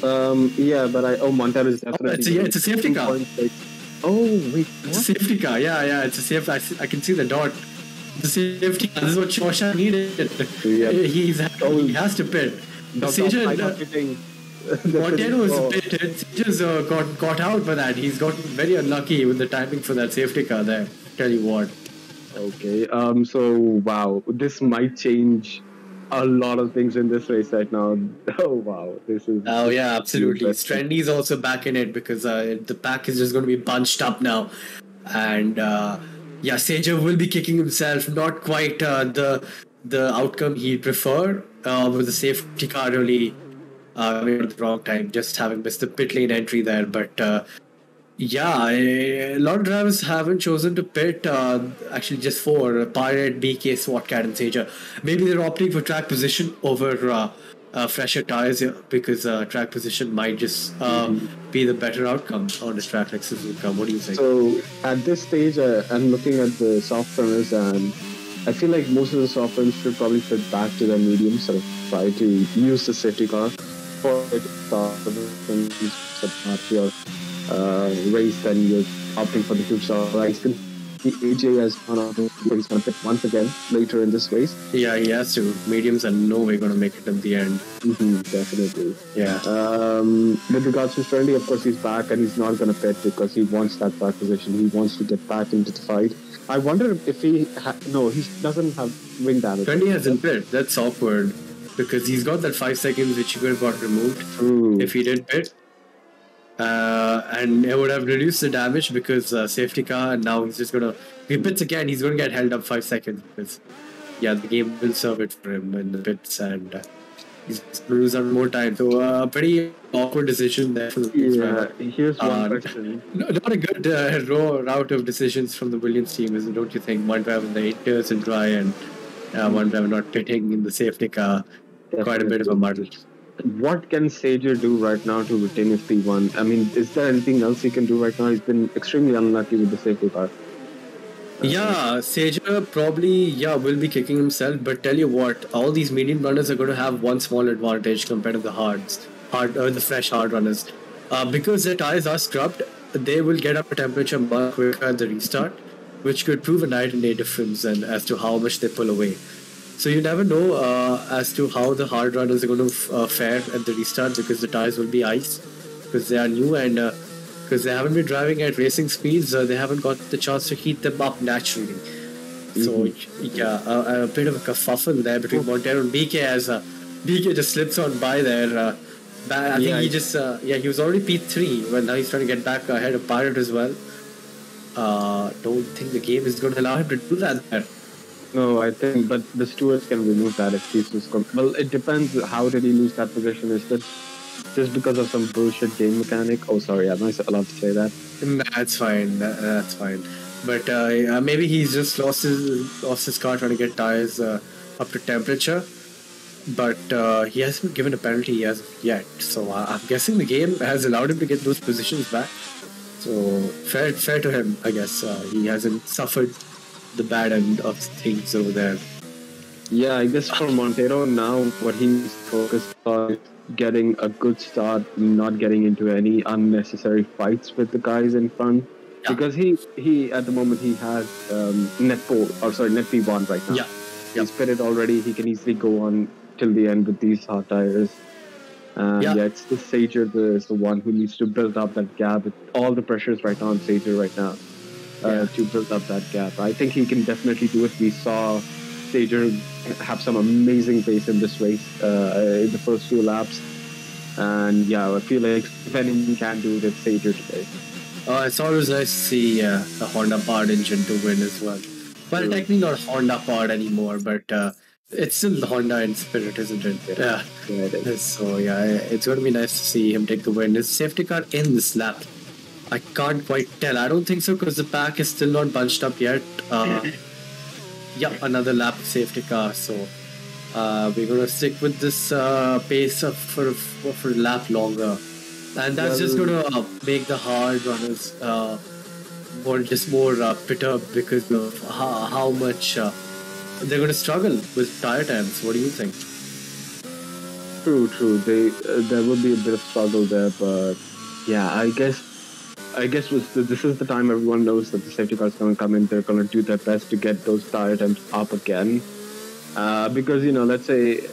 Montero is definitely...
it's a safety car.
Oh, wait, what?
It's a safety car, yeah, it's a safety... I can see the dot. It's a safety car. This is what Shawshank needed. Yeah. He has to pit. Montero was pitted. He just got out by that. He's gotten very unlucky with the timing for that safety car there. Tell you what.
Okay. So wow, this might change a lot of things in this race right now. Oh wow, this is.
Oh yeah, absolutely. Strendy's also back in it because the pack is just going to be bunched up now, and Sager will be kicking himself. Not quite the outcome he'd prefer with the safety car really. At the wrong time, just having missed the pit lane entry there. But a lot of drivers haven't chosen to pit. Actually, just 4: Pirate, BK, SWATCAT, and Sager. Maybe they're opting for track position over fresher tires here because track position might just be the better outcome on a track like Suzuka. What do you think?
So at this stage, I'm looking at the soft runners, and I feel like most of the soft runners should probably fit back to their medium, sort of try to use the safety car for it to start and your race, then you're opting for the two-star race. The AJ has gone out, he's going to pit once again later in this race.
Yeah, he has to. Mediums are no way going to make it at the end.
Definitely.
Yeah.
With regards to Strendy, of course, he's back and he's not going to pit because he wants that back position. He wants to get back into the fight. I wonder if he doesn't have wing damage.
Strendy hasn't pit. That's awkward. Because he's got that 5 seconds which he could have got removed if he did pit. And it would have reduced the damage because safety car, and now he's just going to... If he pits again, he's going to get held up 5 seconds because, the game will serve it for him in the pits, and he's going to lose out more time. So, pretty awkward decision there for the pits.
Here's one question.
Not a good route of decisions from the Williams team, don't you think? One driver in the 8 years and dry, and one driver not pitting in the safety car. Quite a bit of a muddle.
What can Sager do right now to retain his P1? I mean, is there anything else he can do right now? He's been extremely unlucky with the safety car.
Sager probably will be kicking himself, but tell you what, all these medium runners are going to have one small advantage compared to the the fresh hard runners. Because their tires are scrubbed, they will get up to temperature much quicker at the restart, which could prove a night and day difference as to how much they pull away. So you never know as to how the hard runners are going to fare at the restart because the tires will be ice because they are new, and because they haven't been driving at racing speeds. They haven't got the chance to heat them up naturally. So yeah, a bit of a kerfuffle there between Montero and BK as BK just slips on by there. I think he just he was already P3 when now he's trying to get back ahead of Pirate as well. Don't think the game is going to allow him to do that there.
No, I think, but the stewards can remove that if he's just well, it depends. How did he lose that position? Is that just because of some bullshit game mechanic? Oh, sorry, I'm not allowed to say that.
That's fine. That's fine. But maybe he's just lost his car trying to get tires up to temperature. But he hasn't given a penalty as of yet. So I'm guessing the game has allowed him to get those positions back. So fair to him, I guess. He hasn't suffered the bad end of things over there.
Yeah, I guess for Montero now, what he's focused on is getting a good start, not getting into any unnecessary fights with the guys in front. Yeah. Because he at the moment he has net P1 right now.
Yeah.
He's pitted already. He can easily go on till the end with these hot tires. It's the Sager is the one who needs to build up that gap. All the pressures right now on Sager right now to build up that gap. I think he can definitely do it. We saw Sager have some amazing pace in this race in the first few laps. And yeah, I feel like if anyone can do it, it's Sager today.
It's always nice to see a Honda powered engine to win as well. Well, technically not Honda powered anymore, but it's still the Honda in spirit, isn't it? Yeah.
It is.
So yeah, it's going to be nice to see him take the win. Is safety car in this lap? I can't quite tell. I don't think so because the pack is still not bunched up yet. Another lap of safety car. So we're going to stick with this pace for a lap longer. And that's just going to make the hard runners more perturbed because of how much they're going to struggle with tire times. What do you think?
True. There will be a bit of struggle there, but yeah, I guess this is the time everyone knows that the safety car is going to come in. They're going to do their best to get those tire times up again, because let's say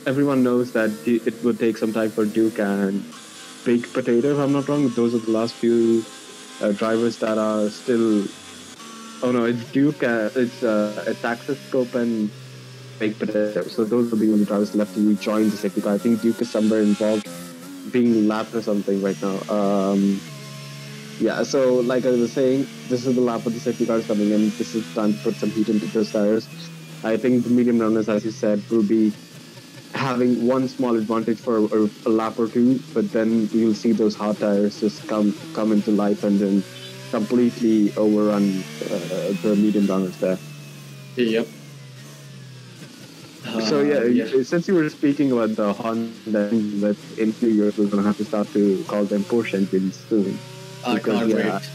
everyone knows that it would take some time for Duke and Big Potato, if I'm not wrong. Those are the last few drivers that are still. Oh no, it's Duke. It's Axis Scope and Big Potato. So those are the only drivers left to rejoin the safety car. I think Duke is somewhere involved, being lapped or something right now. So like I was saying, this is the lap of the safety cars coming in. This is time to put some heat into those tires. I think the medium runners, as you said, will be having one small advantage for a lap or two, but then you'll see those hot tires just come into life and then completely overrun the medium runners there.
Yep.
Since you were speaking about the Honda, that in 2 years we're going to have to start to call them Porsche engines soon.
I can't wait.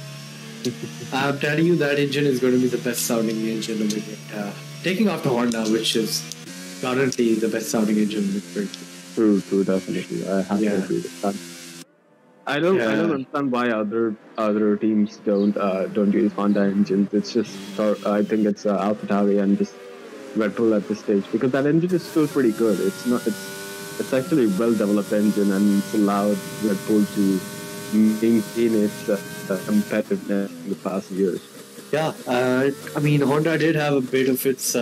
I'm telling you, that engine is going to be the best sounding engine of the year. Taking after Honda, which is currently the best sounding engine in the world.
True, definitely. I have to agree with that. I don't understand why other teams don't use Honda engines. It's just I think it's AlphaTauri and just Red Bull at this stage, because that engine is still pretty good. It's actually a well developed engine, and it's allowed Red Bull to maintain its competitiveness in the past years.
Yeah, I mean, Honda did have a bit of its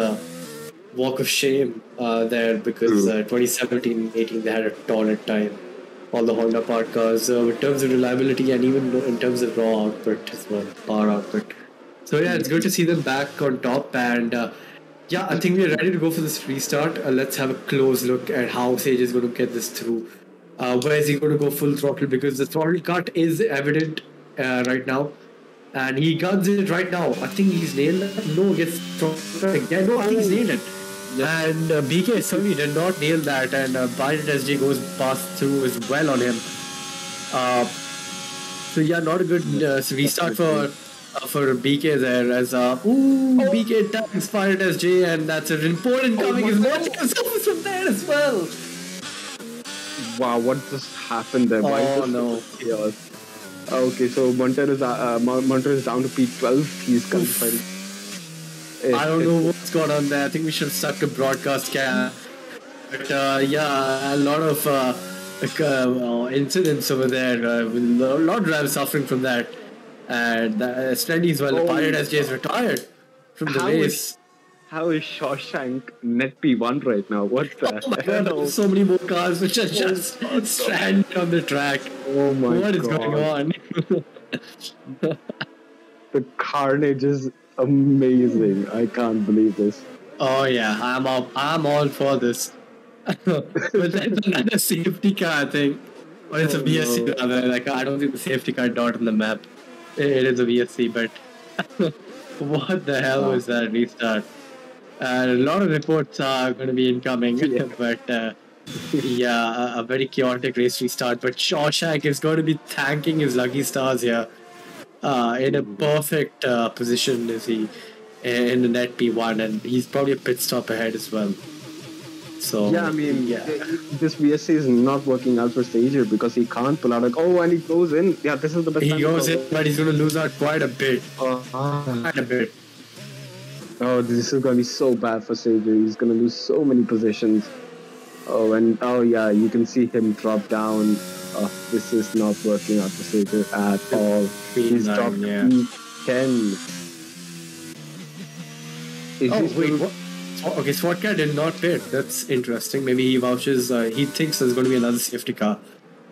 walk of shame there, because 2017-18 they had a torrid time. All the Honda part cars in terms of reliability and even in terms of raw output as well, power output. So yeah, it's good to see them back on top, and I think we're ready to go for this restart. Let's have a close look at how Sage is going to get this through. Where is he going to go full throttle, because the throttle cut is evident right now, and he guns it right now. I think he's nailed it. No, gets throttle again. No, I think he's nailed it. And BK certainly did not nail that, and SJ goes past through as well on him. Not a good restart for BK there, as BK tags SJ, and that's an important coming as Montero from there as well.
Wow, what just happened there? Okay, so Montero is down to P12. He's qualified.
I don't know what's going on there. I think we should have stuck to broadcast cam. But a lot of incidents over there. With a lot of drivers suffering from that. And Strandy as well. The pilot has just retired from the race.
How is Shawshank net P1 right now? What the
Oh my
hell?
god, there's so many more cars which are just stranded on the track.
Oh my god.
What is going on?
The carnage is amazing. I can't believe this.
Oh yeah, I'm all for this. But that's another safety car, I think. Or it's a VSC rather. Like, I don't think the safety car dot on the map. It is a VSC, but what the hell was that restart? A lot of reports are going to be incoming, but yeah, a very chaotic race restart. But Shawshank is going to be thanking his lucky stars here. In a perfect position is he in the net P1, and he's probably a pit stop ahead as well. So
yeah, I mean, this VSC is not working out for Stager because he can't pull out like, and he goes in. Yeah, this is the best.
He goes in, but he's going to lose out quite a bit. Quite a bit.
Oh, this is going to be so bad for Stager. He's going to lose so many positions. Yeah, you can see him drop down. This is not working out for Stager at all. He's dropped P10.
What? Okay, SWAT did not pit. That's interesting. Maybe he vouches, he thinks there's going to be another safety car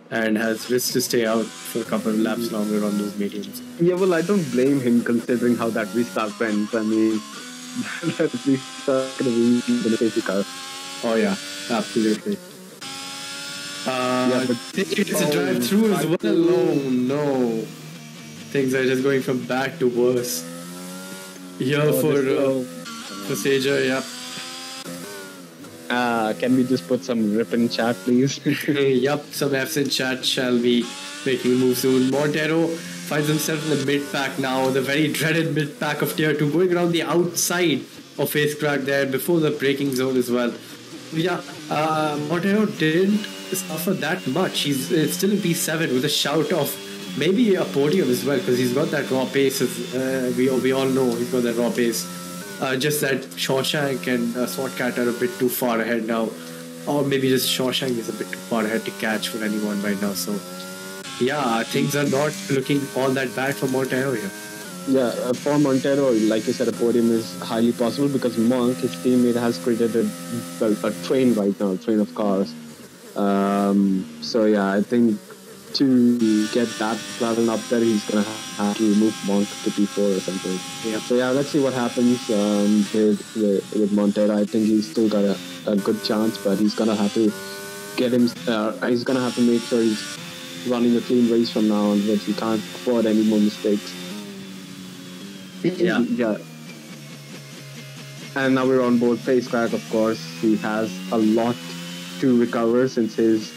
and has risked to stay out for a couple of laps longer on those mediums.
Yeah, well, I don't blame him considering how that restart went. I mean, that restart could have been a safety car.
Oh, yeah, absolutely. It's a drive through as well. Oh, no. Things are just going from bad to worse. Here for Sager, yeah.
Can we just put some rip in chat, please?
Yup, some Fs in chat shall be making a move soon. Montero finds himself in the mid-pack now, the very dreaded mid-pack of Tier 2, going around the outside of Face Crack there before the braking zone as well. Yeah, Montero didn't suffer that much. He's still in P7 with a shout of maybe a podium as well, because he's got that raw pace. We all know he's got that raw pace. Just that Shawshank and SWAT are a bit too far ahead now. Or maybe just Shawshank is a bit too far ahead to catch for anyone right now. So, yeah, things are not looking all that bad for Montero here.
Yeah, for Montero, like you said, a podium is highly possible because Monk, his teammate, has created a train right now, a train of cars. So, yeah, I think to get that level up there, he's going to have to move Monk to P4 or something.
Yeah.
So, yeah, let's see what happens with Montero. I think he's still got a good chance, but he's going to have to get him, he's going to have to make sure he's running a clean race from now on, but he can't afford any more mistakes.
Yeah.
Yeah. And now we're on board Face Crack, of course. He has a lot to recover since his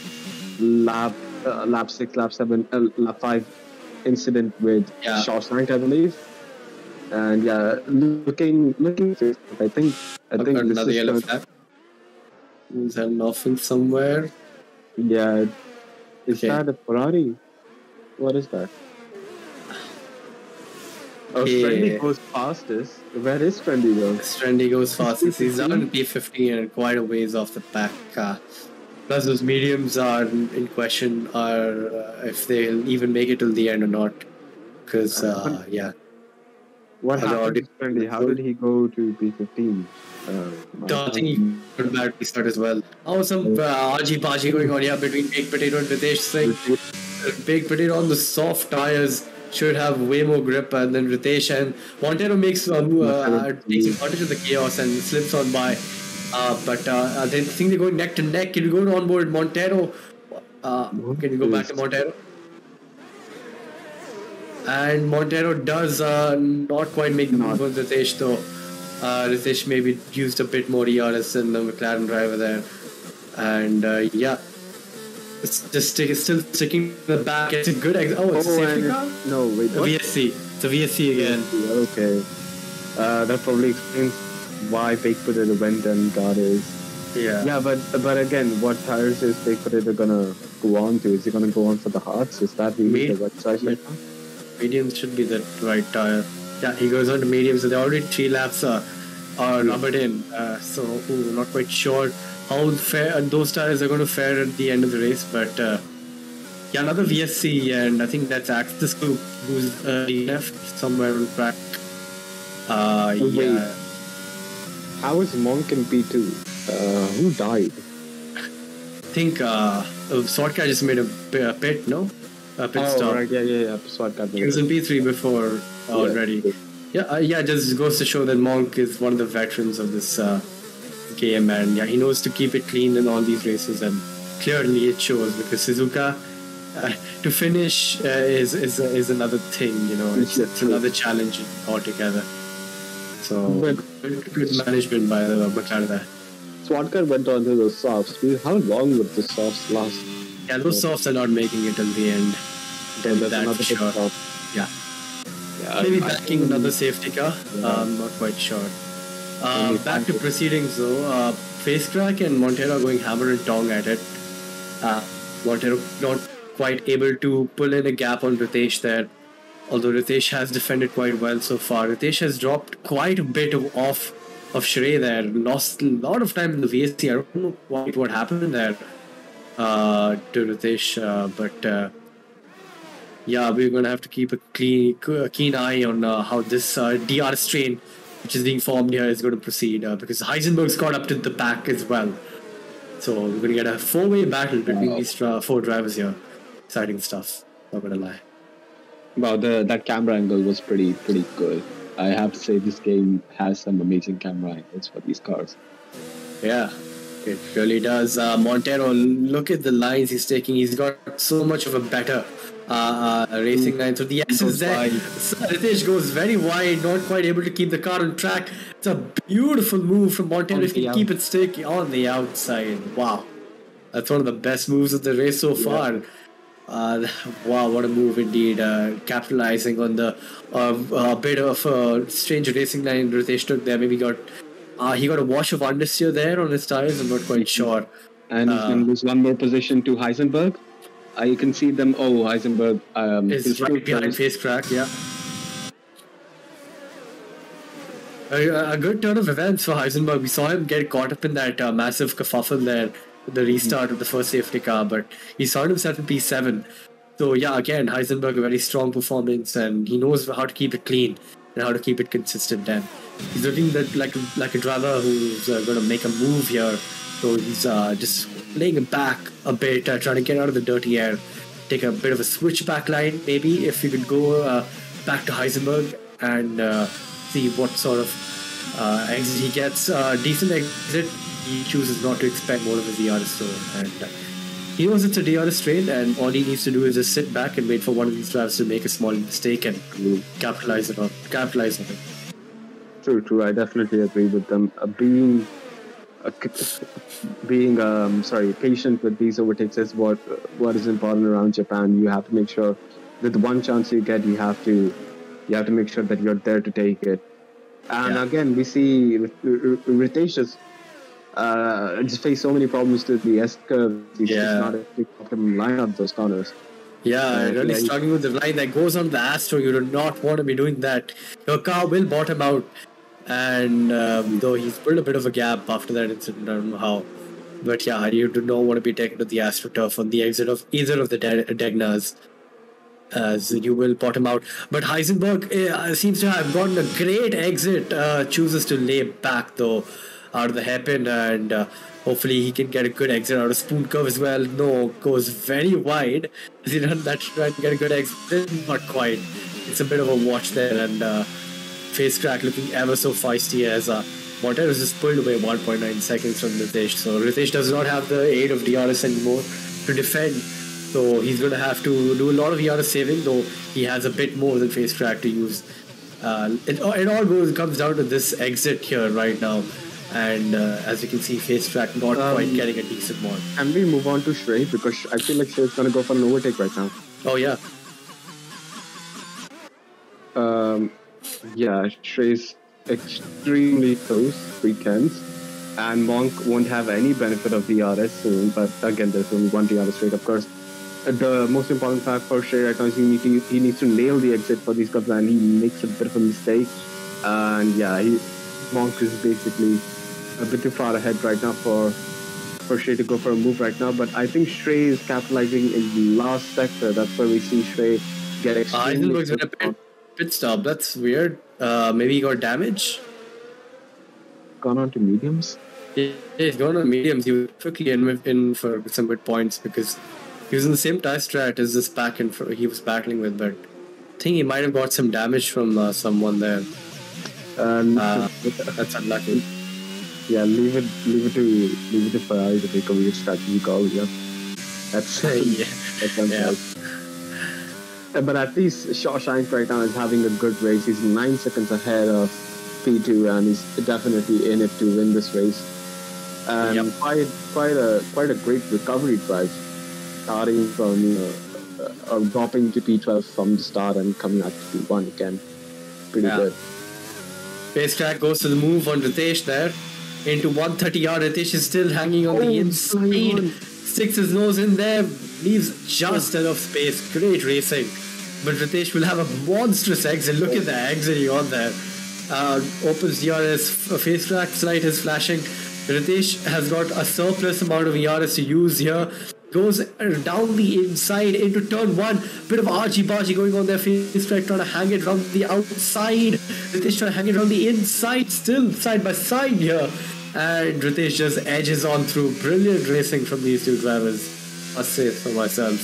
lap 6, lap 7, lap 5 incident with Shawshank, I believe. And yeah, looking. I think
another yellow flag. Is that nothing somewhere?
Yeah. Is that a Ferrari? What is that? Oh, Strandy goes fastest. Where is Strandy though?
Strandy goes fastest. He's down in P15 and quite a ways off the pack. Plus, those mediums are in question, if they'll even make it till the end or not. Because,
What happened to Strandy? How did he go to P15?
I think he got a bad restart as well. Some argy-bargy going on here between Big Potato and Ritesh Singh. Big Potato on the soft tires should have way more grip than Ritesh, and Montero takes advantage of the chaos and slips on by. But I think they're going neck to neck. Can you go on board Montero? Can you go back to Montero? And Montero does not quite make the move on Ritesh though. Ritesh maybe used a bit more ERS than the McLaren driver there. And it's just still sticking to the back. It's a good it's a safety car?
No, wait, what?
VSC. It's a VSC again.
Okay. That probably explains why Baked Potato went and got his.
Yeah.
Yeah, but again, what tires is Baked Potato gonna go on to? Is he gonna go on for the hards? Is that really the right size right now?
Medium should be the right tire. Yeah, he goes on to medium, so they're already 3 laps are rubbered in. So we're not quite sure how fair those tires are going to fare at the end of the race. But yeah, another VSC, and I think that's Axis Group who's left somewhere on the track. Yeah.
How is Monk in P2? Who died?
I think Swordcat just made a pit, no? A pit stop.
Right, yeah. Swordcat.
He was in P3 before already. Yeah, just goes to show that Monk is one of the veterans of this game, and yeah, he knows to keep it clean in all these races, and clearly it shows because Suzuka to finish is another thing, you know. It's another challenge altogether. So good management by the McLaren there.
Swordcat went on to those softs. How long would the softs last?
Yeah, those softs are not making it till the end. That's for sure. Yeah. Maybe backing another safety car. I'm not quite sure. Back to proceedings though. Facecrack and Montero are going hammer and tong at it. Montero not quite able to pull in a gap on Ritesh there. Although Ritesh has defended quite well so far. Ritesh has dropped quite a bit off of Shrey there. Lost a lot of time in the VSC. I don't know quite what happened there to Ritesh. But yeah, we're going to have to keep a keen eye on how this DRS train, which is being formed here, is going to proceed. Because Heisenberg's caught up to the pack as well. So we're going to get a four-way battle between these four drivers here. Exciting stuff. Not going to lie.
Wow, that camera angle was pretty good. I have to say this game has some amazing camera angles for these cars.
Yeah, it really does. Montero, look at the lines he's taking. He's got so much of a better racing line. So the S is there. Ritesh goes very wide, not quite able to keep the car on track. It's a beautiful move from Montero if he can keep it sticky on the outside. Wow, that's one of the best moves of the race so far. Wow, what a move indeed. Capitalizing on the bit of strange racing line Ritesh took there. Maybe he got a wash of understeer there on his tires. I'm not quite sure.
And he's going to lose one more position to Heisenberg. You can see them. Oh, Heisenberg
is right behind Facecrack. Yeah. A good turn of events for Heisenberg. We saw him get caught up in that massive kerfuffle there. The restart of the first safety car, but he saw himself in P7. So yeah, again, Heisenberg, a very strong performance, and he knows how to keep it clean and how to keep it consistent. And he's looking like a driver who's going to make a move here. So he's just laying it back a bit, trying to get out of the dirty air, take a bit of a switchback line. Maybe if you could go back to Heisenberg and see what sort of exit he gets. Decent exit. He chooses not to expect more of a DRS zone, and he knows it's a DRS train, and all he needs to do is just sit back and wait for one of these drivers to make a small mistake and capitalize on it.
True. I definitely agree with them. Being patient with these overtakes is what is important around Japan. You have to make sure that the one chance you get, you have to make sure that you're there to take it. And again, we see Ritesh just face so many problems to the S curve. He's just not a optimum line up those corners.
Yeah, really struggling with the line that goes on the Astro. You do not want to be doing that. Your car will bottom out, and though he's pulled a bit of a gap after that incident, I don't know how. But yeah, you do not want to be taken to the AstroTurf on the exit of either of the Degnas, as you will bottom out. But Heisenberg seems to have gotten a great exit, chooses to lay back though out of the hairpin, and hopefully he can get a good exit out of Spoon Curve as well. No, goes very wide. Has he done that to try and get a good exit? Not quite. It's a bit of a watch there, and Facecrack looking ever so feisty as Montero just pulled away 1.9 seconds from Ritesh. So Ritesh does not have the aid of DRS anymore to defend. So he's going to have to do a lot of DRS saving, though he has a bit more than Facecrack to use. It all comes down to this exit here right now. And as you can see, Facecrack not quite getting a decent one.
Can we move on to Shrey? Because I feel like Shrey's going to go for an overtake right now.
Oh, yeah.
Shrey's extremely close, 3/10s. And Monk won't have any benefit of DRS soon. But again, there's only one DRS rate, of course. The most important fact for Shrey right now is he needs to nail the exit for these cups, and he makes a bit of a mistake. And yeah, Monk is basically a bit too far ahead right now for Shrey to go for a move right now. But I think Shrey is capitalizing in the last sector. That's where we see Shrey get extremely
Heisenberg's in a pit stop. That's weird. Maybe he got damage.
gone on to mediums.
Yeah, he's gone on mediums. He was quickly in for some good points because he was in the same tie strat as this back and he was battling with. But I think he might have got some damage from someone there. That's unlucky.
Yeah, leave it to Ferrari to take a weird strategy call. Yeah, that's that's unfair. But at least Shawshank right now is having a good race. He's 9 seconds ahead of P2, and he's definitely in it to win this race. And quite a great recovery drive, starting from dropping to P12 from the start and coming out to P1 again. Pretty good.
Pace track goes to the move on Ritesh there. Into 130 yard. Ritesh is still hanging on the inside. Sticks his nose in there. Leaves just enough space. Great racing. But Ritesh will have a monstrous exit. Look at the exit he on there. Opens ERS. Face track light is flashing. Ritesh has got a surplus amount of ERS to use here. Goes down the inside into turn 1. Bit of argy-bargy going on there. Face track trying to hang it around the outside. Ritesh trying to hang it around the inside. Still side by side here. And Ritesh just edges on through. Brilliant racing from these two drivers. Must say for myself.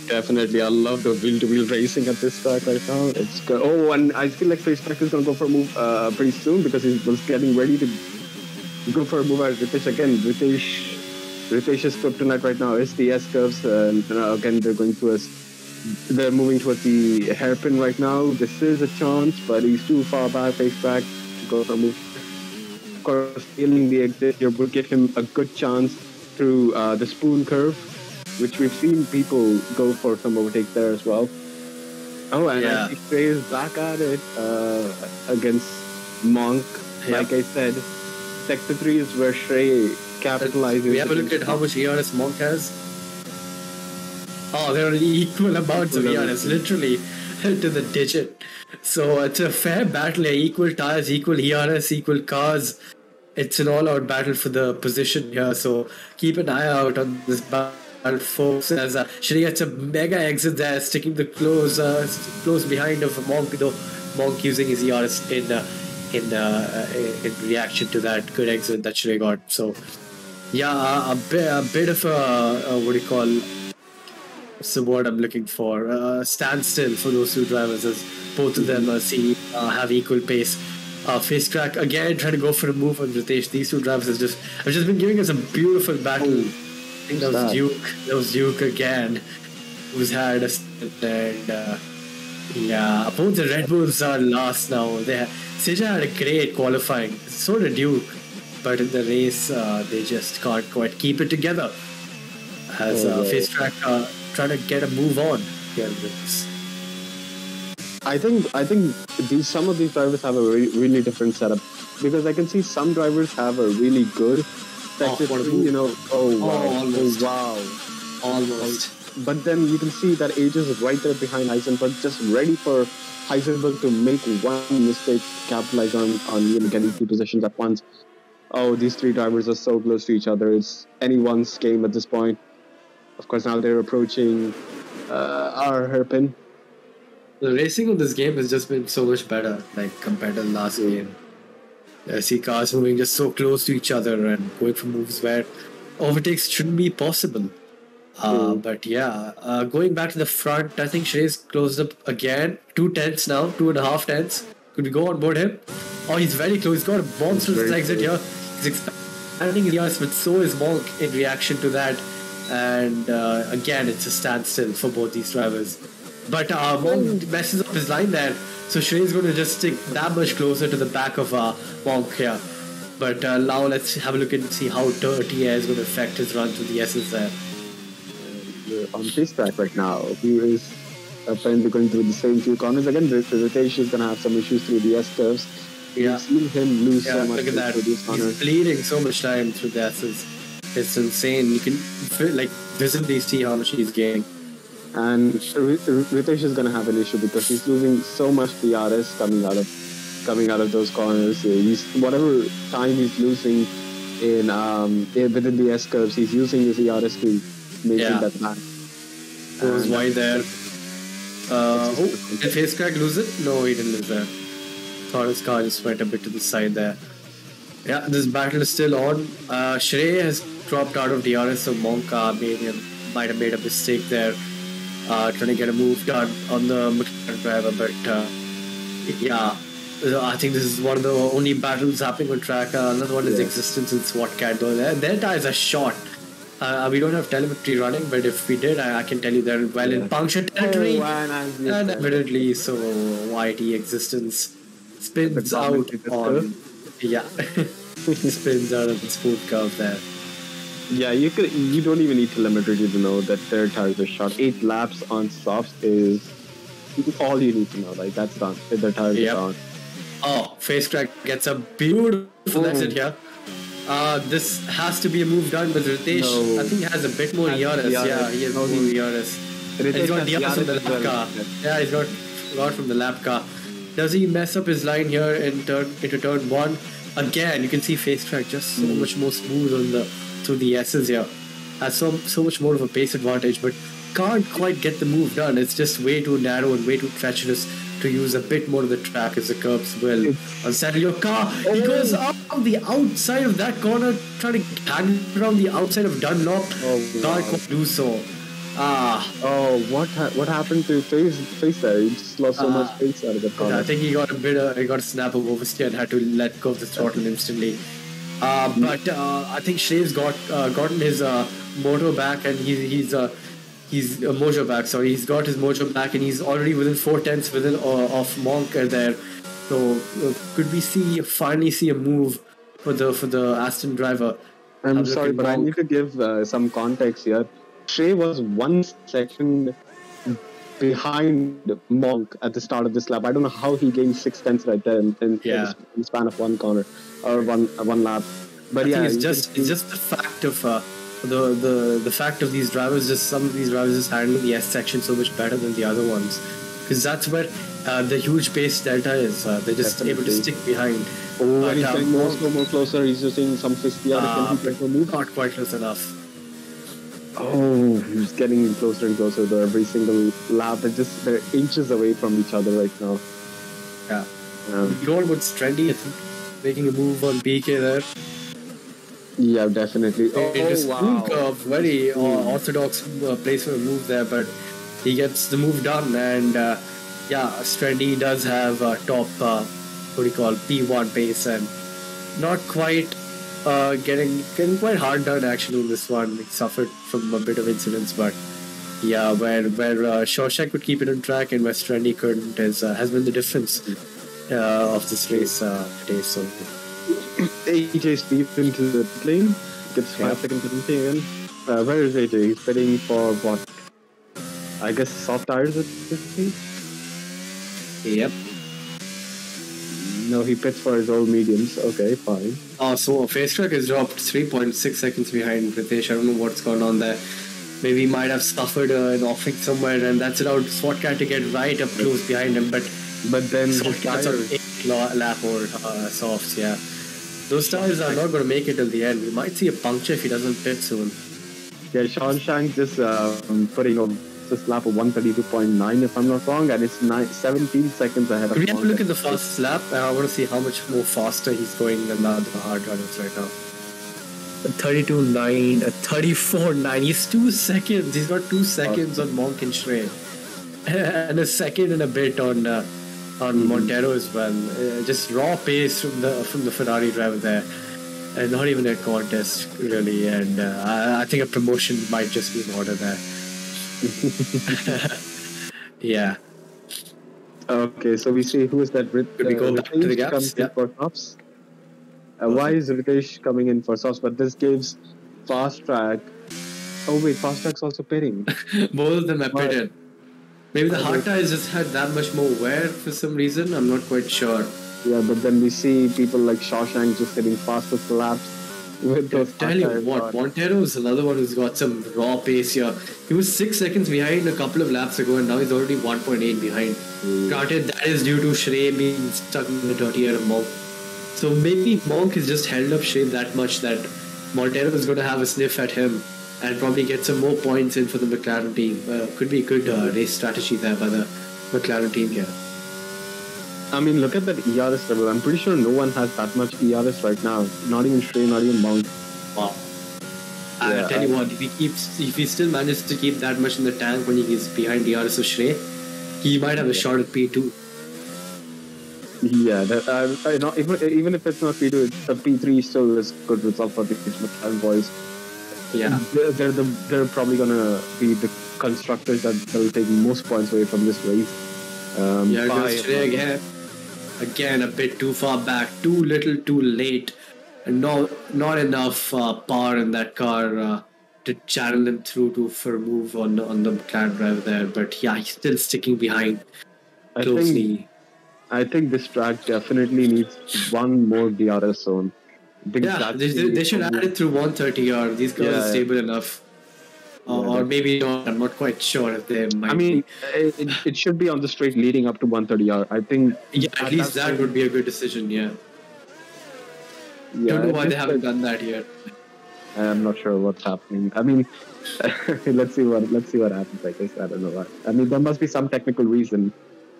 Definitely, I love the wheel-to-wheel racing at this track right now. It's good. Oh, and I feel like Face track is going to go for a move pretty soon because he was getting ready to go for a move at Ritesh again. Ritesh's kryptonite right now is the S curves. Again, they're moving towards the hairpin right now. This is a chance, but he's too far back. Face track to go for a move. Of course, feeling the exit here would give him a good chance through the spoon curve, which we've seen people go for some overtake there as well. Oh, and I see Shrey is back at it against Monk. Like I said, Sector 3 is where Shrey capitalizes.
We have a look at how much ERS Monk has. Oh, they're equal amounts of ERS, literally to the digit. So it's a fair battle. Equal tires, equal ERS, equal cars. It's an all-out battle for the position here. So keep an eye out on this battle, folks. As Shrey gets a mega exit there, sticking the close behind of Monk. Though Monk using his ERS in reaction to that good exit that Shrey got. So yeah, a bit of a what do you call? What's the word I'm looking for? Standstill for those two drivers, as both of them have equal pace. Face track again trying to go for a move on Ritesh. These two drivers have just been giving us a beautiful battle. I think that was Duke. That was Duke again, who's had a both the Red Bulls are last now. Seja had a great qualifying. So did Duke, but in the race they just can't quite keep it together. As Face track trying to get a move on here in this.
I think some of these drivers have a really different setup, because I can see some drivers have a really good sector 3,
Almost.
But then you can see that Aegis is right there behind Heisenberg, just ready for Heisenberg to make one mistake, capitalize on getting 2 positions at once. Oh, these 3 drivers are so close to each other. It's anyone's game at this point. Of course, now they're approaching our hairpin.
The racing of this game has just been so much better, like compared to the last game. I see cars moving just so close to each other and going for moves where overtakes shouldn't be possible. But yeah, going back to the front, I think Shrey's closed up again. 2 tenths now, 2.5 tenths. Could we go on board him? Oh, he's very close. He's got a monstrous exit here. He's expanding his ERS, but so is Monk in reaction to that. And again, it's a standstill for both these drivers. But Monk messes up his line there, so Shrey's going to just stick that much closer to the back of Monk here. But now let's have a look and see how dirty air is going to affect his run through the S's there.
On this track right now, he is apparently going through the same 2 corners. Again, Ritesh is going to have some issues through the S curves. You've seen him lose so much
look at that.
through these corners.
He's bleeding so much time through the S's. It's insane. You can visibly see how much he's gaining.
And Ritesh is going to have an issue because he's losing so much DRS coming out of coming out of those corners. He's whatever time he's losing in within the S curves, he's using his ERS to make that back.
Goes wide there. Did FaceCrack lose it? No, he didn't lose that. Thought his car just went a bit to the side there. Yeah, this battle is still on. Shrey has dropped out of DRS, so Monk might have made a mistake there, trying to get a move done on the McLaren driver. But yeah, I think this is one of the only battles happening on track. Another one is Existence and SWAT Cat, though. Their tires are short. We don't have telemetry running, but if we did, I can tell you they're well in puncture territory. And evidently, so YT Existence spins out on. Spins out of the smooth curve there.
Yeah, you don't even need telemetry to know that their tires are short. 8 laps on softs is all you need to know. Like, that's done. Their tires are on.
Oh, FaceCrack gets a beautiful exit here. This has to be a move done, but Ritesh, I think, has a bit more ERS. Yeah, he has more ERS. He's got DRS from the lap car. Yeah, he's got from the lap car. Does he mess up his line here into turn 1? Again, you can see FaceCrack just so much more smooth through the S's here. Has so much more of a pace advantage, but can't quite get the move done. It's just way too narrow and way too treacherous to use a bit more of the track as the curbs will unsettle your car. He goes up on the outside of that corner, trying to hang around the outside of Dunlop. Can't quite do so.
What happened to face there? He just lost so much pace out of the corner.
I think he got a snap of oversteer and had to let go of the throttle instantly. But I think Shrey's gotten his moto back, and he's mojo back. Sorry, he's got his mojo back, and he's already within 4/10 of Monk there. So could we finally see a move for the Aston driver?
I'm sorry, but I need to give some context here. Shrey was 1 second behind Monk at the start of this lap. I don't know how he gained 6/10 right there in the span of one corner or one lap. But
it's just the fact of the fact of these drivers. Just some of these drivers just handle the S section so much better than the other ones, because that's where the huge pace delta is. They're just able to stick behind.
And he's getting more closer. He's using some 50 move.
Not quite close enough.
Oh, he's getting closer and closer to every single lap. They're inches away from each other right now.
Yeah. Going with Trendy, I think, making a move on BK there.
Yeah, definitely.
Curve, very orthodox place for a move there, but he gets the move done. And Trendy does have top, P1 pace, and not quite getting quite hard done actually in this one. He suffered from a bit of incidents, but where Shawshank could keep it on track and where Trendy couldn't has been the difference of this race today. So
AJ speeds into the lane, gets 5 seconds penalty again. Where is AJ? He's pitting for what? I guess soft tires at this stage?
Yep.
No, he pits for his old mediums. Okay, fine.
So FaceCrack has dropped 3.6 seconds behind Ritesh. I don't know what's going on there. Maybe he might have suffered an offing somewhere, and that's allowed SWAT Cat to get right up close behind him. But then SWAT Cat's on 8 lap or softs, Those tires are not going to make it till the end. We might see a puncture if he doesn't pit soon.
Yeah, Shawshank just putting on this lap of 132.9 if I'm not wrong, and it's 17 seconds ahead of
Can we have a look at the fastest lap? I want to see how much more faster he's going than the hard runners right now. 32.9, 34.9. He's 2 seconds. He's got 2 seconds on Monk and Shrey. And a second and a bit on Montero as well. Just raw pace from the Ferrari driver there. And not even a contest really. And I think a promotion might just be in order there. Yeah.
Okay, so we see who is that?
Could we go back to the gaps?
For tops. Why is Ritesh coming in for softs? But this gives Fast Track. Oh wait, Fast Track's also pitting.
Both of them are pitted. Maybe the hard tires just had that much more wear for some reason. I'm not quite sure.
Yeah, but then we see people like Shawshank just hitting fastest laps. with those
Tell you what, Montero is another one who's got some raw pace here. He was 6 seconds behind a couple of laps ago, and now he's already 1.8 behind. Granted, that is due to Shrey being stuck in the dirty air of Monk. So maybe Monk has just held up Shrey that much that Montero is going to have a sniff at him and probably get some more points in for the McLaren team. Could be a good race strategy there by the McLaren team here.
I mean, look at that ERS level. I'm pretty sure no one has that much ERS right now. Not even Shrey, not even Monk.
Wow. I tell you what, if he still manages to keep that much in the tank when he's behind ERS of Shrey, he might have a shot at P2.
Yeah, even if it's not P2, a P3 still is good result for the McLaren boys.
Yeah,
they're probably gonna be the constructors that will take most points away from this race.
Again a bit too far back, too little, too late, and not enough power in that car to channel him through for a move on the McLaren driver there. But yeah, he's still sticking behind closely.
I think this track definitely needs one more DRS zone.
They should add it through 130R. These cars are stable enough. Or maybe not. I'm not quite sure if they might.
I mean, it should be on the straight leading up to 130R. I think.
Yeah, at least that would be a good decision. Yeah. Don't know why they haven't done that yet.
I'm not sure what's happening. I mean, let's see what happens. I guess I don't know why. I mean, there must be some technical reason.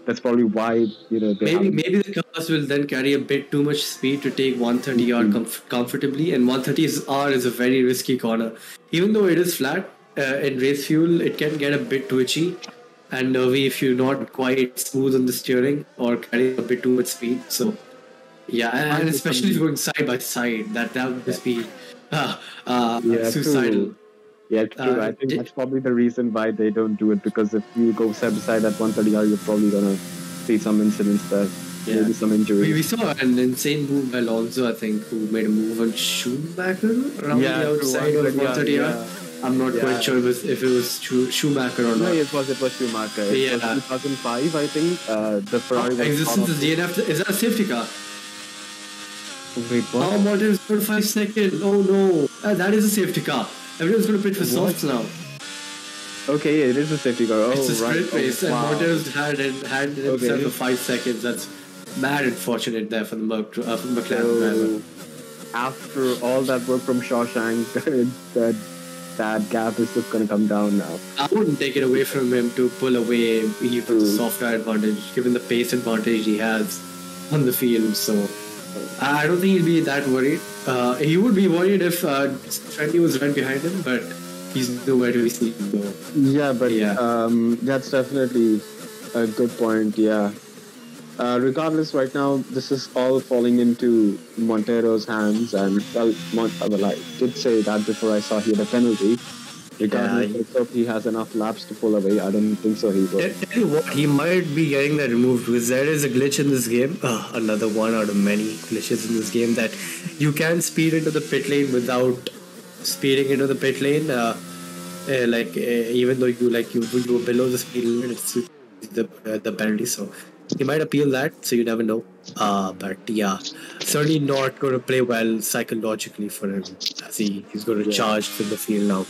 That's probably why
maybe the cars will then carry a bit too much speed to take 130R comfortably, and 130R is a very risky corner. Even though it is flat in race fuel, it can get a bit twitchy and nervy if you're not quite smooth on the steering or carrying a bit too much speed. So yeah, and especially if you're going side by side, that would just be suicidal.
True. Yeah, true. I think that's probably the reason why they don't do it, because if you go side by side at 130R, you're probably gonna see some incidents there. Yeah. Maybe some injuries.
We saw an insane move by Alonso, I think, who made a move on Schumacher around the outside of 130R. Yeah. I'm not quite sure if it was Schumacher or not.
No, it was Schumacher. It was 2005, I think. The Ferrari was
existence is DNF. Is that a safety car?
Wait, what?
Oh, Moto is 45 seconds. Oh no. That is a safety car. Everyone's going to pit for softs now.
Okay, it is a safety car.
It's a sprint race, and Moto's had himself for 5 seconds. That's mad unfortunate there for the McLaren driver.
After all that work from Shawshank, that gap is just going to come down now.
I wouldn't take it away from him to pull away even the software advantage, given the pace advantage he has on the field. So I don't think he'll be that worried. He would be worried if Trendy was right behind him, but he's nowhere to be seen. So.
Yeah, but that's definitely a good point. Yeah. Regardless, right now this is all falling into Montero's hands, and I did say that before I saw he had a penalty. Regardless if he has enough laps to pull away, I don't think so. He will.
Tell you what, he might be getting that removed, because there is a glitch in this game. Another one out of many glitches in this game, that you can speed into the pit lane without speeding into the pit lane. Even though you were below the speed limit, it's the penalty. So he might appeal that. So you never know. But yeah, certainly not going to play well psychologically for him, as he's going to charge for the field now.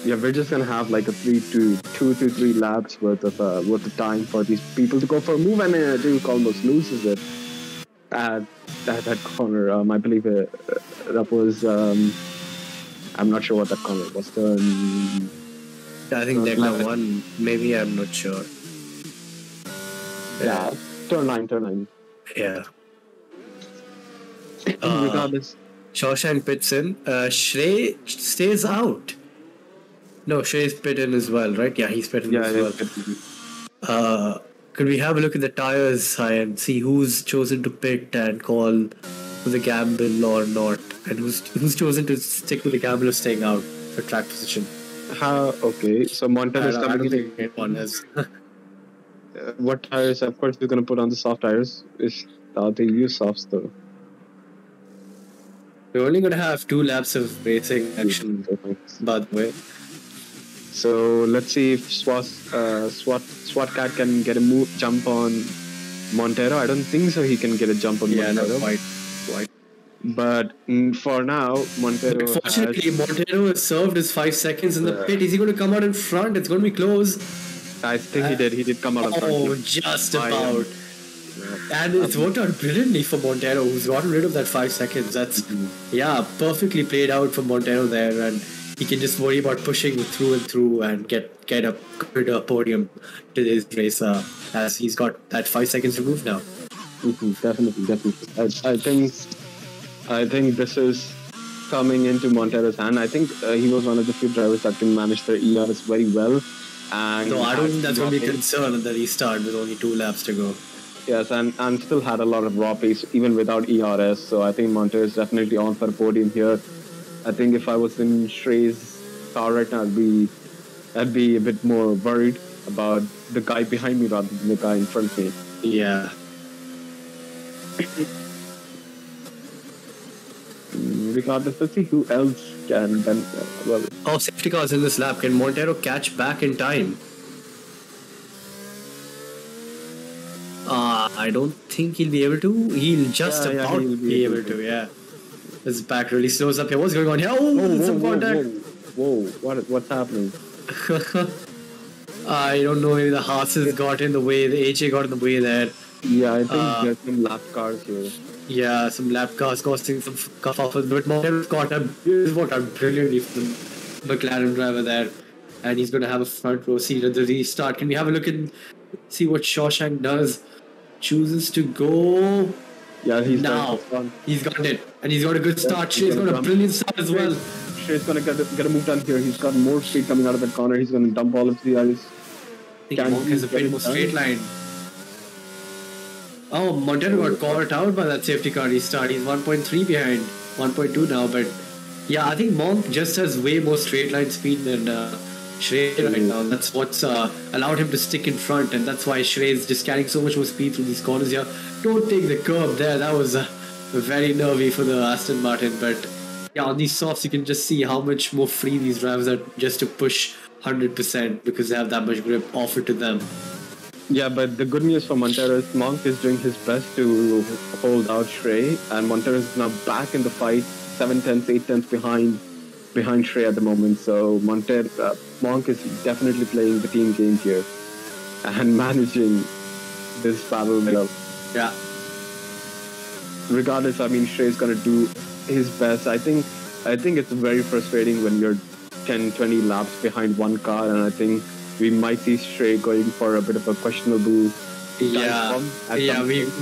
We're just gonna have like a 2 to 3 laps worth of time for these people to go for a move, and Duke almost loses it at that corner. I believe that was I'm not sure what that corner was.
I think Declan won. Maybe, I'm not sure.
Yeah, turn 9.
Yeah.
Regardless.
Shawshank pits in. Shrey stays out. No, Shrey's pit in as well, right? Yeah, he's pit in as well. Could we have a look at the tires, and see who's chosen to pit and call for the gamble or not, and who's chosen to stick with the gamble of staying out for track position?
Okay, so Montero is coming
in. One is.
What tires? Of course, we're going to put on the soft tires. They use softs though.
We're only going to have 2 laps of racing action, by the way.
So let's see if SWAT Cat can get a jump on Montero. I don't think so. He can get a jump on Montero.
No, quite.
But for now, Montero
Fortunately, Montero has served his 5 seconds in the pit. Is he going to come out in front? It's going to be close.
I think he did. He did come out in front.
Oh, just about. And it's worked out brilliantly for Montero, who's gotten rid of that 5 seconds. That's, perfectly played out for Montero there. And he can just worry about pushing through and through and get a good podium to his race as he's got that 5 seconds removed now.
Definitely. I think this is coming into Montero's hand. I think he was one of the few drivers that can manage their ERS very well. And
no, I don't think that's going to be a concern at the restart with only 2 laps to go.
Yes, and still had a lot of raw pace even without ERS. So I think Montero is definitely on for a podium here. I think if I was in Shrey's car right now, I'd be a bit more worried about the guy behind me rather than the guy in front of me.
Yeah.
Regardless, let's see who else can then.
Safety cars in this lap. Can Montero catch back in time? I don't think he'll be able to. He'll just about be able to. Yeah. His back really slows up here. What's going on here? Some contact.
Whoa! What's happening?
I don't know. Maybe the Haas's got in the way. The HA got in the way there.
Yeah, I think there's some lap cars here.
Yeah, some lap cars causing some kerfuffles, but Montero's got worked out brilliantly for the McLaren driver there, and he's going to have a front row seat at the restart. Can we have a look and see what Shawshank does? Chooses to go.
Yeah, he's
got it, and he's got a good start. Shrey's got a brilliant start as well.
Shrey's going to get a move done here. He's got more speed coming out of that corner. He's going to dump all of the ice.
I think Monk has a bit more straight line. Oh, Montero got caught out by that safety car restart. He's 1.3 behind, 1.2 now. But yeah, I think Monk just has way more straight line speed than Shrey right now. That's what's allowed him to stick in front, and that's why Shrey's just carrying so much more speed through these corners here. Don't take the curb there. That was very nervy for the Aston Martin. But yeah, on these softs, you can just see how much more free these drivers are just to push 100% because they have that much grip offered to them.
Yeah, but the good news for Montero is Monk is doing his best to hold out Shrey, and Montero is now back in the fight, 7 tenths, 8 tenths behind Shrey at the moment. So Monk is definitely playing the team game here and managing this battle well.
Yeah.
Regardless, I mean, Shrey is going to do his best. I think it's very frustrating when you're 10, 20 laps behind one car, and I think we might see Shrey going for a bit of a questionable
we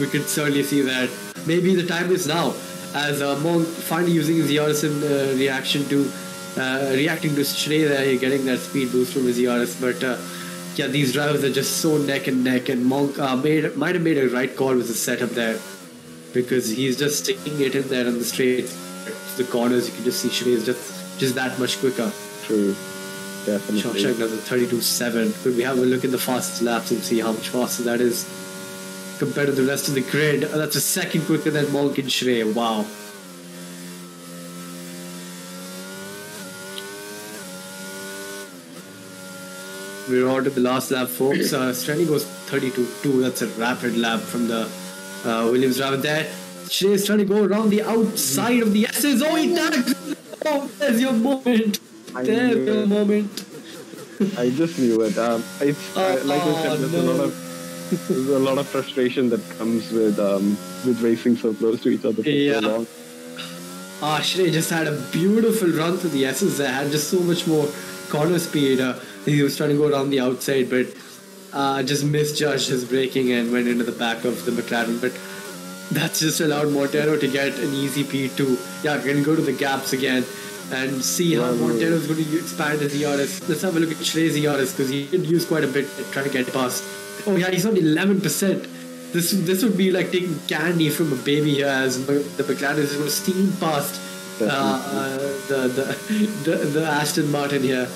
could certainly see that. Maybe the time is now, as Monk finally using his ERS in reacting to Shrey there, getting that speed boost from his ERS. But these drivers are just so neck and neck, and Monk might have made a right call with the setup there, because he's just sticking it in there on the straight, the corners. You can just see Shrey is just that much quicker.
True. Definitely.
Shawshank does a 32.7. Could we have a look at the fastest laps and see how much faster that is compared to the rest of the grid? That's a second quicker than Monk and Shrey. Wow. We're on to the last lap, folks. Strenny goes 32.2. That's a rapid lap from the Williams driver there. Shrey is trying to go around the outside of the S's. Oh, he tags! Oh, there's your moment. There's your moment.
I just knew it. Like I said, there's a lot of frustration that comes with racing so close to each other for so long.
Shrey just had a beautiful run through the S's. They had just so much more corner speed. He was trying to go around the outside, but just misjudged his braking and went into the back of the McLaren. But that's just allowed Montero to get an easy P2. Can go to the gaps again and see how Montero is going to expand his ERS. Let's have a look at Shrey's ERS, because he did use quite a bit trying to get past. Oh yeah, he's on 11%. This would be like taking candy from a baby here, as the McLaren is going to steam past the Aston Martin here.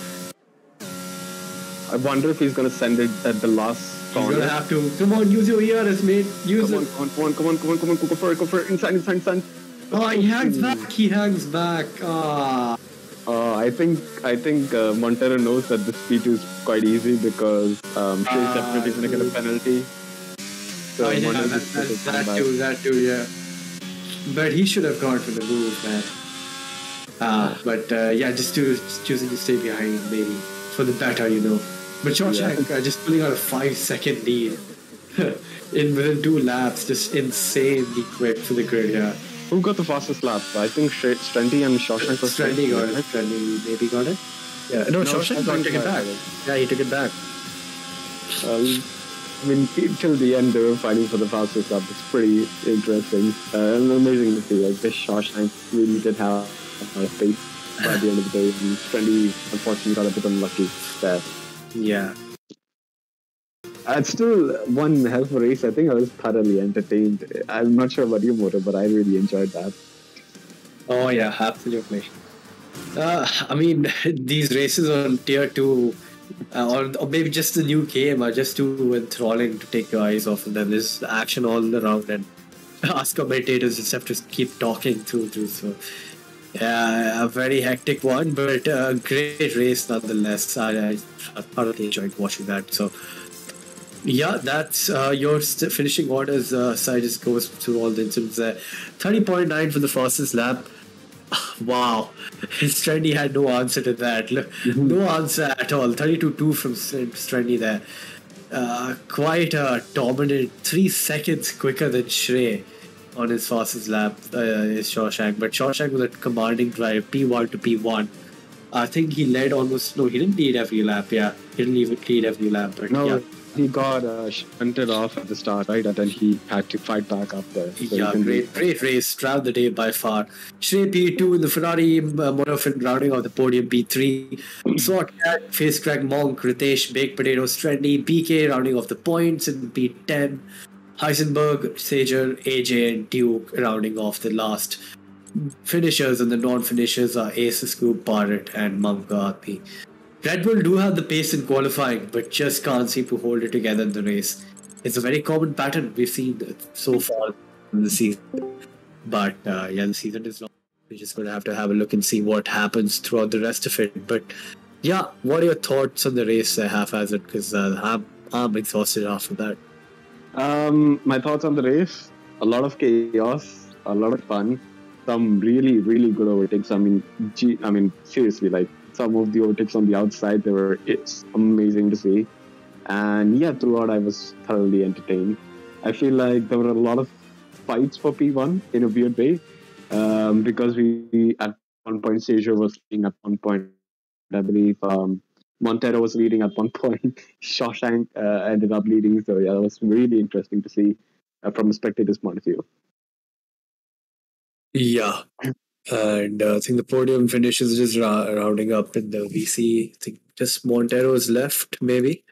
I wonder if he's going to send it at the last corner.
He's going to have to. Come on, use your ERS, mate.
Come on. Go for it. Inside.
Oh, he hangs back.
I think Montero knows that this P2 is quite easy, because Shrey's definitely going to get a penalty. So
that too, yeah. but he should have gone for the move, man. But yeah, just choosing to stay behind maybe for the better, you know. But Shawshank just pulling out a 5 second lead in within 2 laps, just insanely quick for the grid. Yeah,
Who got the fastest lap? I think Strendy and Shawshank was
Strendy got it. Strendy maybe got it. Yeah, no, Shawshank took it back. Yeah, he took it back.
I mean, till the end, they were fighting for the fastest lap. It's pretty interesting and amazing to see. Like, this Shawshank really did have a pace by the end of the day. And Strendy, unfortunately, got a bit unlucky there.
Yeah.
It's still one hell of a race. I think I was thoroughly entertained. I'm not sure about you, Moto, but I really enjoyed that.
Oh yeah, absolutely. I mean, these races on Tier 2, or maybe just the new game, are just too enthralling to take your eyes off of them. There's action all around, and us commentators just have to keep talking through. So, yeah, a very hectic one, but a great race nonetheless. I thoroughly enjoyed watching that. So, yeah, that's your finishing orders. Sai just goes through all the incidents there. 30.9 for the fastest lap. Wow, Strendy had no answer to that. No answer at all. 32.2 from Strendy there. Quite a dominant 3 seconds quicker than Shrey on his fastest lap is Shawshank. But Shawshank was a commanding drive, P1 to P1. I think he led almost. No, he didn't lead every lap. Yeah, he didn't even lead every lap. But
No,
yeah.
he got shunted off at the start, right? And then he had to fight back up there. So
Yeah, great race. Traveled the day by far. Shrey P2 in the Ferrari, Moto rounding out the podium P3. SWAT Cat, Face Crack Monk, Ritesh, Baked Potato, Strendy, BK rounding off the points in P10. Heisenberg, Sager, AJ, and Duke rounding off the last finishers, and the non-finishers are Ace, Scoop, Barrett, and Monk RP. Red Bull do have the pace in qualifying, but just can't seem to hold it together in the race. It's a very common pattern we've seen so far in the season. But yeah, the season is long. We're just going to have a look and see what happens throughout the rest of it. But yeah, what are your thoughts on the race, Haphazard? Because I'm exhausted after that.
My thoughts on the race: a lot of chaos, a lot of fun, some really, really good overtakes. I mean, seriously, like some of the overtakes on the outside, it's amazing to see. And yeah, throughout I was thoroughly entertained. I feel like there were a lot of fights for P1 in a weird way, because we at one point Seizure was leading at one point, I believe. Montero was leading at one point. Shawshank ended up leading. So yeah, that was really interesting to see from a spectator's point of view.
Yeah. And I think the podium finish is just rounding up in the VC. I think just Montero is left, maybe.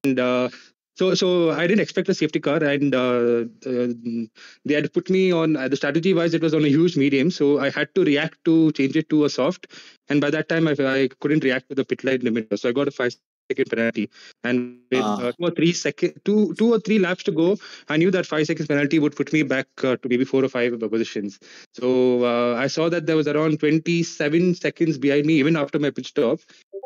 and so I didn't expect a safety car, and they had put me on the strategy wise. It was on a huge medium, so I had to react to change it to a soft. And by that time, I couldn't react to the pit lane limiter, so I got a 5-second penalty. And with 2 or 3 laps to go, I knew that 5 seconds penalty would put me back to maybe 4 or 5 positions. So I saw that there was around 27 seconds behind me even after my pit stop.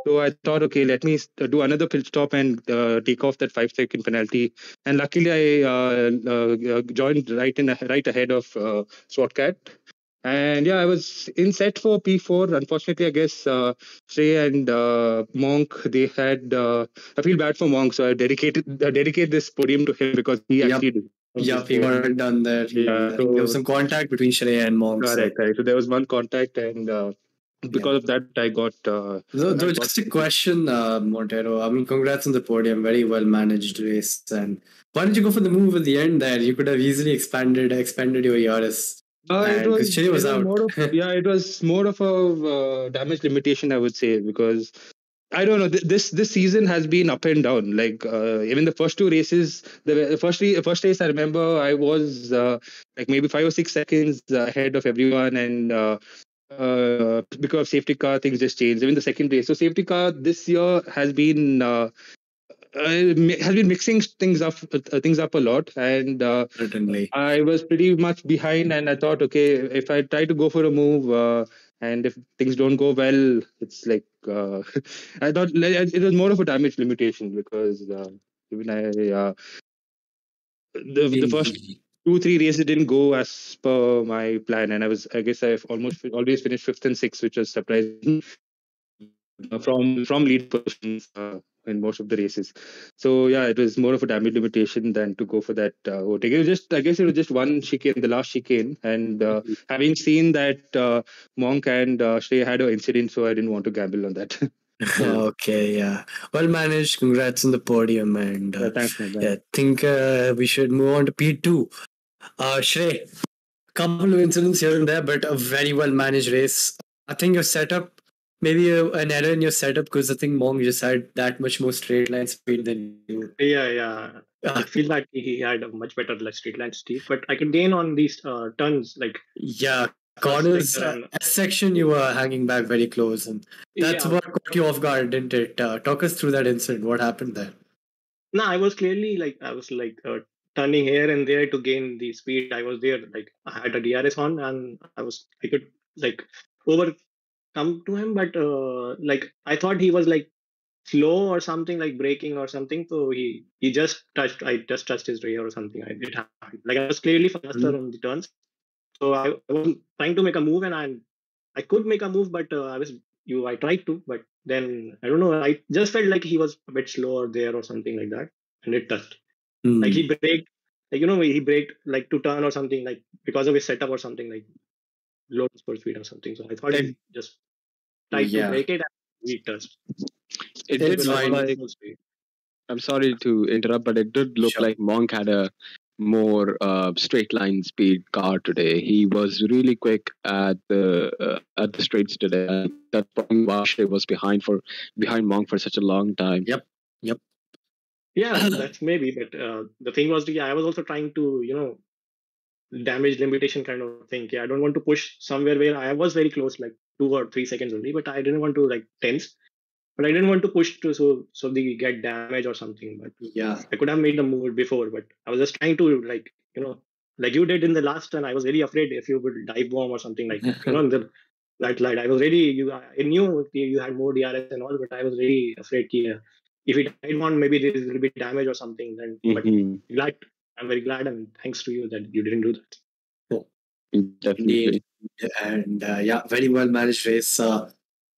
So I thought, okay, let me do another pit stop and take off that 5-second penalty. And luckily, I joined right ahead of SWATCat. And yeah, I was in set for P4. Unfortunately, I guess Shrey and Monk, they had. I feel bad for Monk, so I dedicate this podium to him because he actually did.
Yep, he got it done there.
Yeah,
I think there was some contact between Shrey and Monk.
Correct. So there was one contact, and because of that, I got.
Just a question, Montero. I mean, congrats on the podium. Very well managed race. And why didn't you go for the move at the end there? You could have easily expanded your ERS.
It was more of a damage limitation, I would say, because I don't know. This season has been up and down. Like even the first 2 races, the first race I remember, I was like maybe 5 or 6 seconds ahead of everyone, and because of safety car, things just changed. Even the second race, so safety car this year has been mixing things up a lot, and
certainly
I was pretty much behind, and I thought, okay, if I try to go for a move, and if things don't go well, it's like I thought it was more of a damage limitation, because even the first 2-3 races didn't go as per my plan, and I guess I've always finished 5th and 6th, which was surprising from lead positions in most of the races. So yeah, it was more of a damage limitation than to go for that overtake. I guess it was just one chicane, the last chicane, and having seen that Monk and Shrey had an incident, so I didn't want to gamble on that.
Okay, yeah. Well managed. Congrats on the podium. And
thanks, man.
I think we should move on to P2. Shrey, couple of incidents here and there, but a very well managed race. I think your setup, maybe an error in your setup, because I think Monk just had that much more straight line speed than you.
Yeah. I feel that he had a much better straight line speed, but I could gain on these turns.
Corners, S section, you were hanging back very close, and that's what caught you off guard, didn't it? Talk us through that incident. What happened there?
No, I was clearly turning here and there to gain the speed. I was there, I had a DRS on, and I could overcome to him, but I thought he was slow or something, like braking or something. So I just touched his rear or something. It happened. I was clearly faster on the turns. So I was trying to make a move, and I could make a move, but I tried to, but then I don't know. I just felt like he was a bit slower there or something like that, and it touched. Like he braked, he braked to turn or something, because of his setup or something, low sport speed or something. So I thought he just tried to break it, and he touched.
It did look like. I'm sorry to interrupt, but it did look like Monk had a more straight line speed car today. He was really quick at the straights today, and that's why Shrey was behind Monk for such a long time.
Yep.
Yeah, that's maybe. But the thing was, I was also trying to damage limitation kind of thing. I don't want to push somewhere where I was very close, 2 or 3 seconds only, but I didn't want to tense. But I didn't want to push to so they get damage or something. But I could have made the move before, but I was just trying to like you did in the last turn. I was very afraid if you would dive bomb or something in that light. I was really I knew you had more DRS and all, but I was really afraid if you dive bomb, maybe there will be damage or something. Then but I'm very glad, and thanks to you that you didn't do that.
Cool. Definitely. And very well managed race.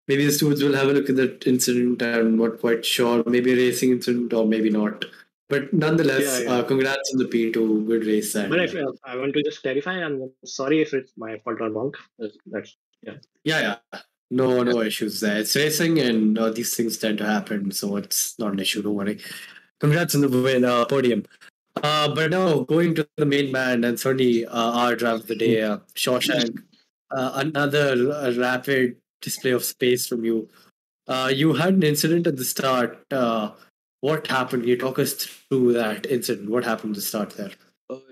Maybe the students will have a look at that incident. I'm not quite sure. Maybe a racing incident or maybe not. But nonetheless, congrats on the P2. Good race. And,
but I want to just clarify. I'm sorry if it's my fault or wrong.
No issues there. It's racing, and these things tend to happen. So it's not an issue. Don't worry. Congrats on the podium. But now going to the main band, and certainly our drive of the day, Shawshank. Another rapid display of space from you. You had an incident at the start What happened? You talk us through that incident. What happened to start there?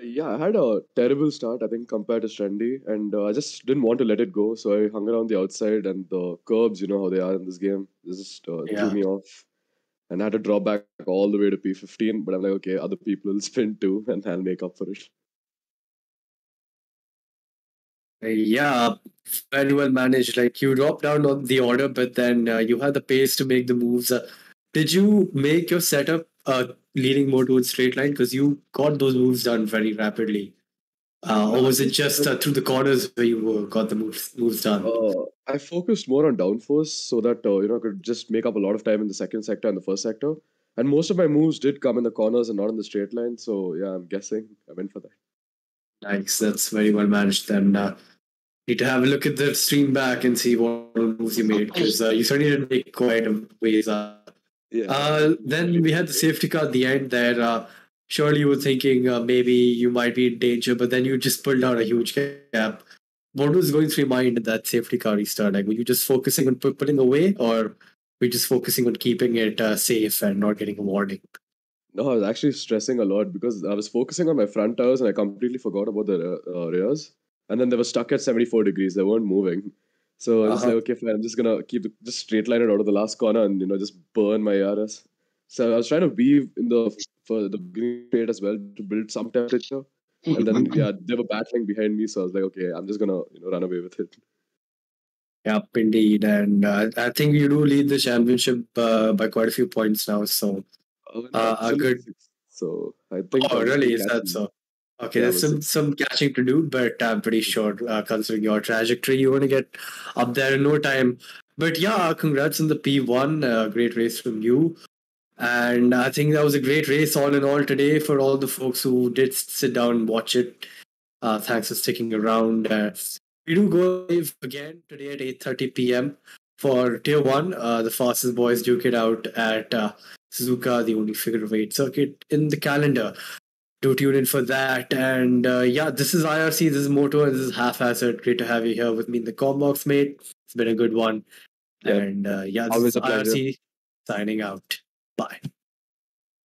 Yeah, I had a terrible start, I think, compared to Strandy, and I just didn't want to let it go, so I hung around the outside, and the curbs, you know how they are in this game, they just threw me off, and I had to drop back all the way to P15, but I'm like, okay, other people will sprint too, and I'll make up for it.
Yeah, very well managed. Like you dropped down on the order, but then you had the pace to make the moves. Did you make your setup leading more towards straight line because you got those moves done very rapidly, or was it just through the corners where you got the moves done?
I focused more on downforce so that I could just make up a lot of time in the second sector and the first sector, and most of my moves did come in the corners and not in the straight line. So yeah, I'm guessing I went for that.
Nice, that's very well managed. Then need to have a look at the stream back and see what moves you made because you certainly didn't make quite a ways. Then we had the safety car at the end there. Surely you were thinking maybe you might be in danger, but then you just pulled out a huge gap. What was going through your mind at that safety car restart? Like, were you just focusing on pulling away, or were you just focusing on keeping it safe and not getting a warning?
No, I was actually stressing a lot because I was focusing on my front tires and I completely forgot about the rears. And then they were stuck at 74 degrees. They weren't moving. So I was like, okay, fine. I'm just going to just straight line it out of the last corner and, just burn my RS. So I was trying to weave for the beginning straight as well to build some temperature. And then, they were battling behind me. So I was like, okay, I'm just going to, run away with it.
Yep, indeed. And I think you do lead the championship by quite a few points now. So, a good.
So I think.
Oh, really? Is that so? Okay, there's some catching to do, but I'm pretty sure, considering your trajectory, you're going to get up there in no time. But yeah, congrats on the P1. Great race from you. And I think that was a great race all in all today for all the folks who did sit down and watch it. Thanks for sticking around. We do go live again today at 8:30 p.m. for Tier 1. The fastest boys duke it out at Suzuka, the only figure of 8 circuit in the calendar. Do tune in for that. And this is IRC, this is Moto, and this is Haphazard. Great to have you here with me in the Combox, mate. It's been a good one. Yeah. And this is IRC signing out. Bye.